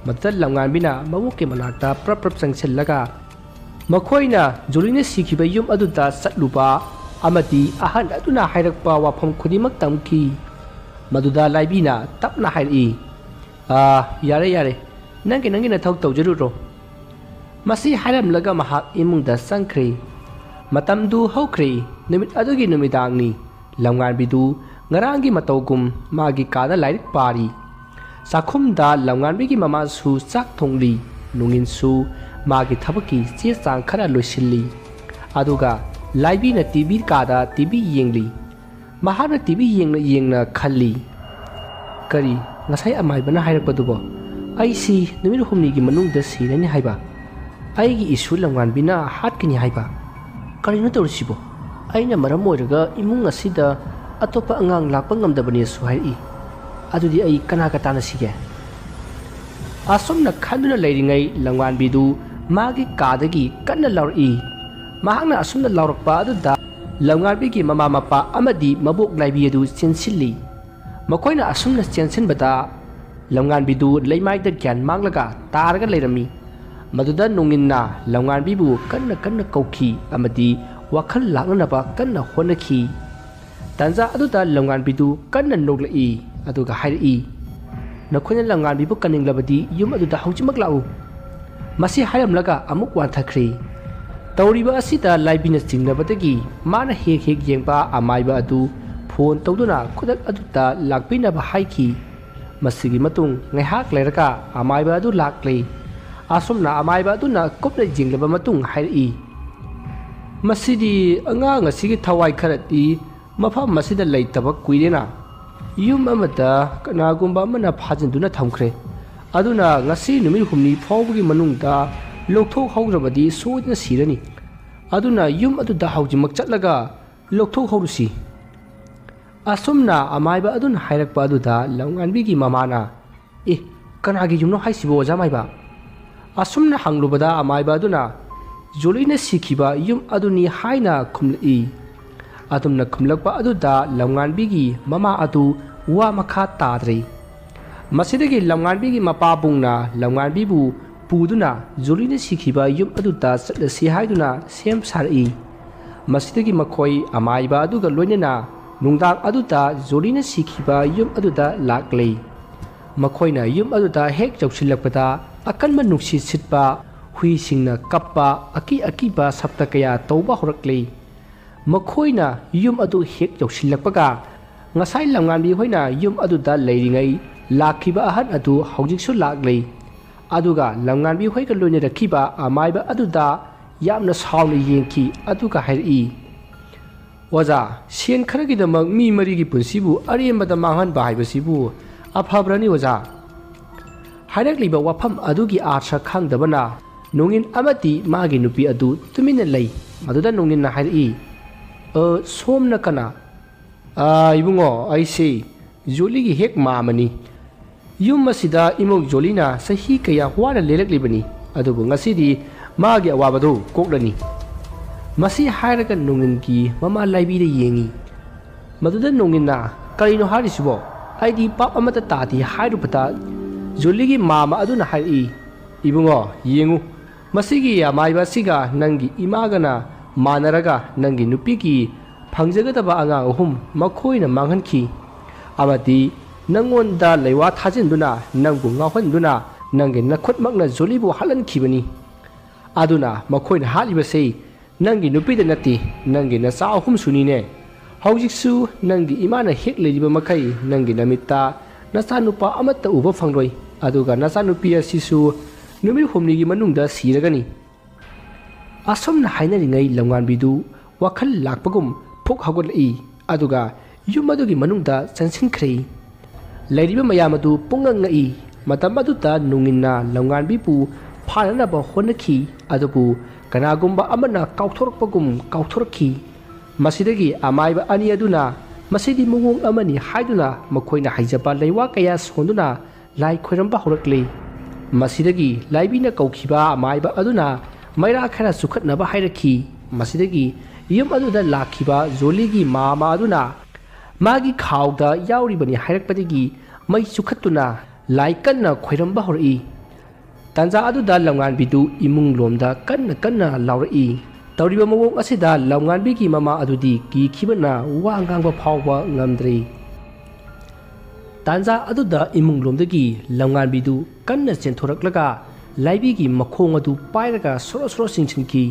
ꯃꯗꯨꯗ ꯂꯝꯉꯥꯟꯕꯤꯅ ꯃꯕꯣꯛꯀꯤ ꯃꯅꯥꯛꯇ ꯄ꯭ꯔꯞ ꯄ꯭ꯔꯞ ꯆꯪꯁꯤꯜꯂꯒ ꯃꯈꯣꯏꯅ ꯖꯨꯂꯤꯅ ꯁꯤꯈꯤꯕ ꯌꯨꯝ ꯑꯗꯨꯗ ꯆꯠꯂꯨꯕ ꯑꯃꯗꯤ ꯑꯍꯟ ꯑꯗꯨꯅ ꯍꯥꯏꯔꯛꯄ ꯋꯥꯐꯝ ꯈꯨꯗꯤꯡꯃꯛ ꯇꯝꯈꯤ꯫ ꯃꯗꯨꯗ ꯂꯥꯏꯕꯤꯅ ꯇꯞꯅ ꯍꯥꯏꯔꯛꯏ, ꯌꯥꯔꯦ ꯌꯥꯔꯦ, ꯅꯪꯒꯤ ꯅꯊꯧ ꯇꯧꯖꯔꯨꯔꯣ꯫ ꯃꯁꯤ ꯍꯥꯏꯔꯝꯂꯒ ꯃꯍꯥꯛ ꯏꯃꯨꯡꯗ ꯆꯪꯈ꯭ꯔꯦ꯫ ꯃꯇꯝꯗꯨ ꯍꯧꯈ꯭ꯔꯦ꯫ ꯅꯨꯃꯤꯠ ꯑꯗꯨꯒꯤ ꯅꯨꯃꯤꯗꯥꯡꯅꯤ꯫ ꯂꯝꯉꯥꯟꯕꯤꯗꯨ ꯉꯔꯥꯡꯒꯤ ꯃꯇꯧꯒꯨꯝ ꯃꯥꯒꯤ ꯀꯥꯗ ꯂꯥꯏꯔꯤꯛ ꯄꯥꯔꯤ꯫ ꯆꯥꯛꯈꯨꯝꯗ ꯂꯝꯉꯥꯟꯕꯤꯒꯤ ꯃꯃꯥꯁꯨ ꯆꯥꯛ ꯊꯣꯡꯂꯤ꯫ ꯅꯣꯡꯏꯟꯁꯨ ꯃꯥꯒꯤ ꯊꯕꯛꯀꯤ ꯆꯦ ꯆꯥꯡ ꯈꯔ ꯂꯣꯏꯁꯤꯜꯂꯤ꯫ ꯑꯗꯨꯒ ꯂꯥꯏꯕꯤꯅ ꯇꯤꯚꯤ ꯀꯥꯗ ꯇꯤꯚꯤ ꯌꯦꯡꯂꯤ꯫ ꯃꯍꯥꯛꯅ ꯇꯤꯚꯤ ꯌꯦꯡꯅ ꯌꯦꯡꯅ ꯈꯜꯂꯤ, ꯀꯔꯤ ꯉꯁꯥꯏ ꯑꯃꯥꯏꯕꯅ ꯍꯥꯏꯔꯛꯄꯗꯨꯕꯣ? ꯑꯩꯁꯤ ꯅꯨꯃꯤꯠ ꯍꯨꯝꯅꯤꯒꯤ ꯃꯅꯨꯡꯗ ꯁꯤꯔꯅꯤ ꯍꯥꯏꯕ, ꯑꯩꯒꯤ ꯏꯁꯨ ꯂꯝꯉꯥꯟꯕꯤꯅ ꯍꯥꯠꯀꯅꯤ ꯍꯥꯏꯕ, ꯀꯔꯤꯅꯣ ꯇꯧꯔꯤꯁꯤꯕꯣ? ꯑꯩꯅ ꯃꯔꯝ ꯑꯣꯏꯔꯒ ꯏꯃꯨꯡ ꯑꯁꯤꯗ ꯑꯇꯣꯞꯄ ꯑꯉꯥꯡ ꯂꯥꯛꯄ ꯉꯝꯗꯕꯅꯦꯁꯨ ꯍꯥꯏꯔꯛꯏ꯫ ꯑꯗꯨꯗꯤ ꯑꯩ ꯀꯅꯥꯒ ꯇꯥꯟꯅꯁꯤꯒꯦ? ꯑꯁꯨꯝꯅ ꯈꯟꯗꯨꯅ ꯂꯩꯔꯤꯉꯩ ꯂꯝꯉꯥꯟꯕꯤꯗꯨ ꯃꯥꯒꯤ ꯀꯥꯗꯒꯤ ꯀꯟꯅ ꯂꯥꯎꯔꯛꯏ꯫ ꯃꯍꯥꯛꯅ ꯑꯁꯨꯝꯅ ꯂꯥꯎꯔꯛꯄ ꯑꯗꯨꯗ ꯂꯝꯉꯥꯟꯕꯤꯒꯤ ꯃꯃꯥ ꯃꯄꯥ ꯑꯃꯗꯤ ꯃꯕꯣꯛ ꯂꯥꯏꯕꯤ ꯑꯗꯨ ꯆꯦꯟꯁꯤꯜꯂꯤ꯫ ꯃꯈꯣꯏꯅ ꯑꯁꯨꯝꯅ ꯆꯦꯟꯁꯤꯟꯕꯗ ꯂꯝꯉꯥꯟꯕꯤꯗꯨ ꯂꯩꯃꯥꯏꯗ ꯒ꯭ꯌꯥꯟ ꯃꯥꯡꯂꯒ ꯇꯥꯔꯒ ꯂꯩꯔꯝꯃꯤ꯫ ꯃꯗꯨꯗ ꯅꯣꯡꯏꯟꯅ ꯂꯝꯉꯥꯟꯕꯤꯕꯨ ꯀꯟꯅ ꯀꯟꯅ ꯀꯧꯈꯤ ꯑꯃꯗꯤ ꯋꯥꯈꯜ ꯂꯥꯛꯅꯅꯕ ꯀꯟꯅ ꯍꯣꯠꯅꯈꯤ꯫ ꯇꯥꯟꯖꯥ ꯑꯗꯨꯗ ꯂꯝꯉꯥꯟꯕꯤꯗꯨ ꯀꯟꯅ ꯅꯣꯛꯂꯛꯏ ꯑꯗꯨꯒ ꯍꯥꯏꯔꯛꯏ, ꯅꯈꯣꯏꯅ ꯂꯝꯉꯥꯟꯕꯤꯕꯨ ꯀꯟꯅꯤꯡꯂꯕꯗꯤ ꯌꯨꯝ ꯑꯗꯨꯗ ꯍꯧꯖꯤꯛꯃꯛ ꯂꯥꯛꯎ꯫ ꯃꯁꯤ ꯍꯥꯏꯔꯝꯂꯒ ꯑꯃꯨꯛ ꯋꯥꯟꯊꯈ꯭ꯔꯦ꯫ ꯇꯧꯔꯤꯕ ꯑꯁꯤꯗ ꯂꯥꯏꯕꯤꯅ ꯆꯤꯡꯅꯕꯗꯒꯤ ꯃꯥꯅ ꯍꯦꯛ ꯍꯦꯛ ꯌꯦꯡꯕ ꯑꯃꯥꯏꯕ ꯑꯗꯨ ꯐꯣꯟ ꯇꯧꯗꯨꯅ ꯈꯨꯗꯛ ꯑꯗꯨꯗ ꯂꯥꯛꯄꯤꯅꯕ ꯍꯥꯏꯈꯤ꯫ ꯃꯁꯤꯒꯤ ꯃꯇꯨꯡ ꯉꯥꯏꯍꯥꯛ ꯂꯩꯔꯒ ꯑꯃꯥꯏꯕ ꯑꯗꯨ ꯂꯥꯛꯂꯦ꯫ ꯑꯁꯨꯝꯅ ꯑꯃꯥꯏꯕ ꯑꯗꯨꯅ ꯀꯨꯞꯅ ꯌꯦꯡꯂꯕ ꯃꯇꯨꯡ ꯍꯥꯏꯔꯛꯏ, ꯃꯁꯤꯗꯤ ꯑꯉꯥꯡ ꯑꯁꯤꯒꯤ ꯊꯋꯥꯏ ꯈꯔꯗꯤ ꯃꯐꯝ ꯑꯁꯤꯗ ꯂꯩꯇꯕ ꯀꯨꯏꯔꯦꯅ꯫ ꯌꯨꯝ ꯑꯃꯗ ꯀꯅꯥꯒꯨꯝꯕ ꯑꯃꯅ ꯐꯥꯖꯤꯟꯗꯨꯅ ꯊꯝꯈ꯭ꯔꯦ꯫ ꯑꯗꯨꯅ ꯉꯁꯤ ꯅꯨꯃꯤꯠ ꯍꯨꯝꯅꯤ ꯐꯥꯎꯕꯒꯤ ꯃꯅꯨꯡꯗ ꯂꯧꯊꯣꯛꯍꯧꯗ꯭ꯔꯕꯗꯤ ꯁꯣꯏꯗꯅ ꯁꯤꯔꯅꯤ꯫ ꯑꯗꯨꯅ ꯌꯨꯝ ꯑꯗꯨꯗ ꯍꯧꯖꯤꯛꯃꯛ ꯆꯠꯂꯒ ꯂꯧꯊꯣꯛꯍꯧꯔꯨꯁꯤ꯫ asumna amaiba adun hairakpa aduda lamnganbigi mamana kanagi yumno haisibo jamaiba asumna hanglubada amaiba aduna jolina sikiba yum aduni haina khumli adumna khumlakpa aduda lamnganbigi mama adu wa makha tadri masidagi lamnganbigi mapabungna lamnganbibu puduna jolina sikiba yum aduda satlasi haiduna sem sari masidagi makhoi amaiba aduga loinena nungdang aduda jolina sikiba yum aduda laklei makoina yum aduda hek jausilakpada akanma nungsi sitpa hui singna kappa aki ba sapta kaya tauba horaklei makoina yum adu hek jausilakpaga ngasai lamnganbi hoina yum aduda leiringai lakhiba ahan adu haujiksu laklei aduga lamnganbi hoiga loine rakhiba amaiba aduda yamna sauni yengki aduga hairi waja sen kharagidamak mi marigi punsibu ariyambada manghan bahaibasibu afhabrani waja hairakliba wafam adugi arsha khangdabana nongin amati magi nupi adu tumina lei maduda nongin na hairi somna kana ibungo aise joligi hek mamani yum masida imok jolina sahi kaya hwana lelaklibani adubu ngasidi magi awabadu koklani masi hairaga nongin mama laibi de yengi maduda nongin na karino harisibo aidi pap amata tati hairupata joligi mama aduna hairi ibungo yengu masigi ya maiba siga nangi imagana manaraga nangi nupiki phangjagadaba anga ahum makhoina manghanki amati nangonda leiwa thajinduna nangbu ngahonduna nangi nakhotmakna jolibu halankhibani aduna makhoina halibase nangi nupida nati nangi na sa ahum sunine haujiksu nangi imana hek lejiba makai nangi namitta nasa nupa amatta uba fangroi aduga nasa nupi asisu numir humnigi manungda siragani asomna hainaringai lamnganbidu wakhal lakpagum phok hagolai aduga yumadugi manungda chansinkhre leiriba mayamadu pungangai matam aduta nungina lamnganbibu phananaba honakhi adubu kanagumba amana kauthorki masidagi amaiba ani aduna masidi mungong amani haiduna makoina haijaba leiwa kaya sonduna lai khoiramba horakle masidagi laibina kaukhiba amaiba aduna maira khara sukhatnaba hairaki masidagi yum aduda lakhiba joligi mama aduna magi khawda yauribani hairakpadigi mai sukhatuna lai kanna khoiramba horai tanja aduda lamnganbidu imung lomda kanna laurai tawriba mawong asida lamnganbigi mama adudi ki khibana wa angangba phawba ngamdri tanja aduda imung lomdagi lamnganbidu kanna chenthораklaga laibigi makhong adu pairaga soro singchinki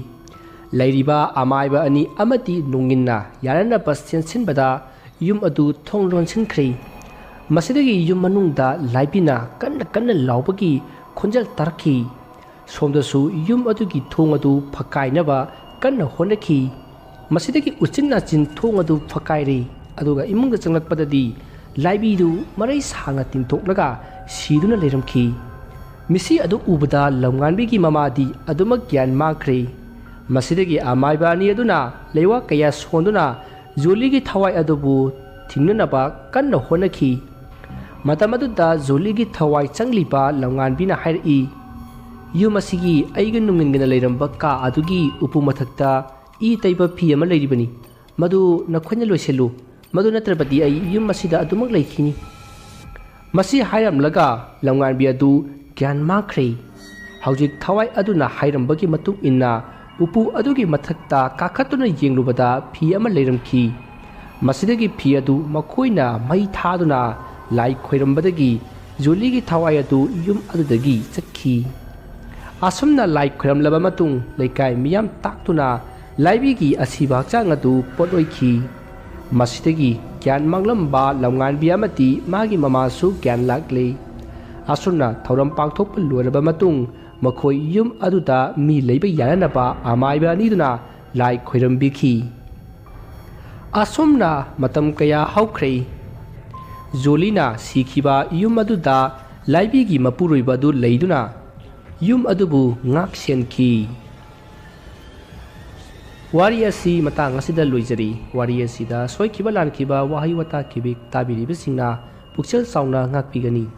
lairiba amaiba ani amati nonginna yarana pasien sinbada yum adu thonglon sinkhri masidagi yum manungda laibina kanna laubagi khonjal tarki somdasu yum adugi thong adu phakainaba kanna honaki masidagi uchinna chin thong adu phakaire aduga imungda changlakpadadi laibidu marai sanga tingtoklaga siduna leramki misi adu ubada lamnganbigi mamadi aduma gyan makre masidagi amaiba ani aduna leiwa kaya sonduna joligi thawai adubu thingnanaba kanna honaki matamaduda joligi thawai changliba lamnganbina hairi yumasigi aiga nungingana leiramba ka adugi upu mathakta I taiba phi ama leiribani madu nakhonya loiselu madu natrapati ai yumasida adumak leikhini masi hairamlaga lamnganbi adu gyan makhre haujik thawai aduna hairambagi matung inna upu adugi mathakta kakhatuna yenglubada phi ama leiramki masidagi phi adu makhoina mai thaduna lai khoirambadagi joligi thawai adu yum adudagi chakhi asumna lai khoiramlaba matung leikai miyam taktuna laibigi asiba chang adu potoikhi masidagi gyan manglamba lamnganbi amati magi mama su gyan lakle asumna thauram pangthokpa loraba matung makhoi yum aduda mi leiba yananaba amaiba aniduna lai khoirambikhi asumna matam kaya haukhre jolina sikhiba yum aduda laibigi mapuroiba adu leiduna yum adubu ngak senki ꯋꯥꯔꯤ ꯑꯁꯤ ꯃꯇꯥꯡ ꯑꯁꯤꯗ ꯂꯣꯏꯖꯔꯤ ꯋꯥꯔꯤ ꯑꯁꯤꯗ ꯁꯣꯏꯈꯤꯕ ꯂꯥꯟꯈꯤꯕ ꯋꯥꯍꯩ ꯋꯥꯇꯥ ꯈꯤꯕꯤꯛ ꯇꯥꯕꯤꯔꯤꯕꯁꯤꯡꯅ ꯄꯨꯛꯆꯦꯜ ꯆꯥꯎꯅ ꯉꯥꯛꯄꯤꯒꯅꯤ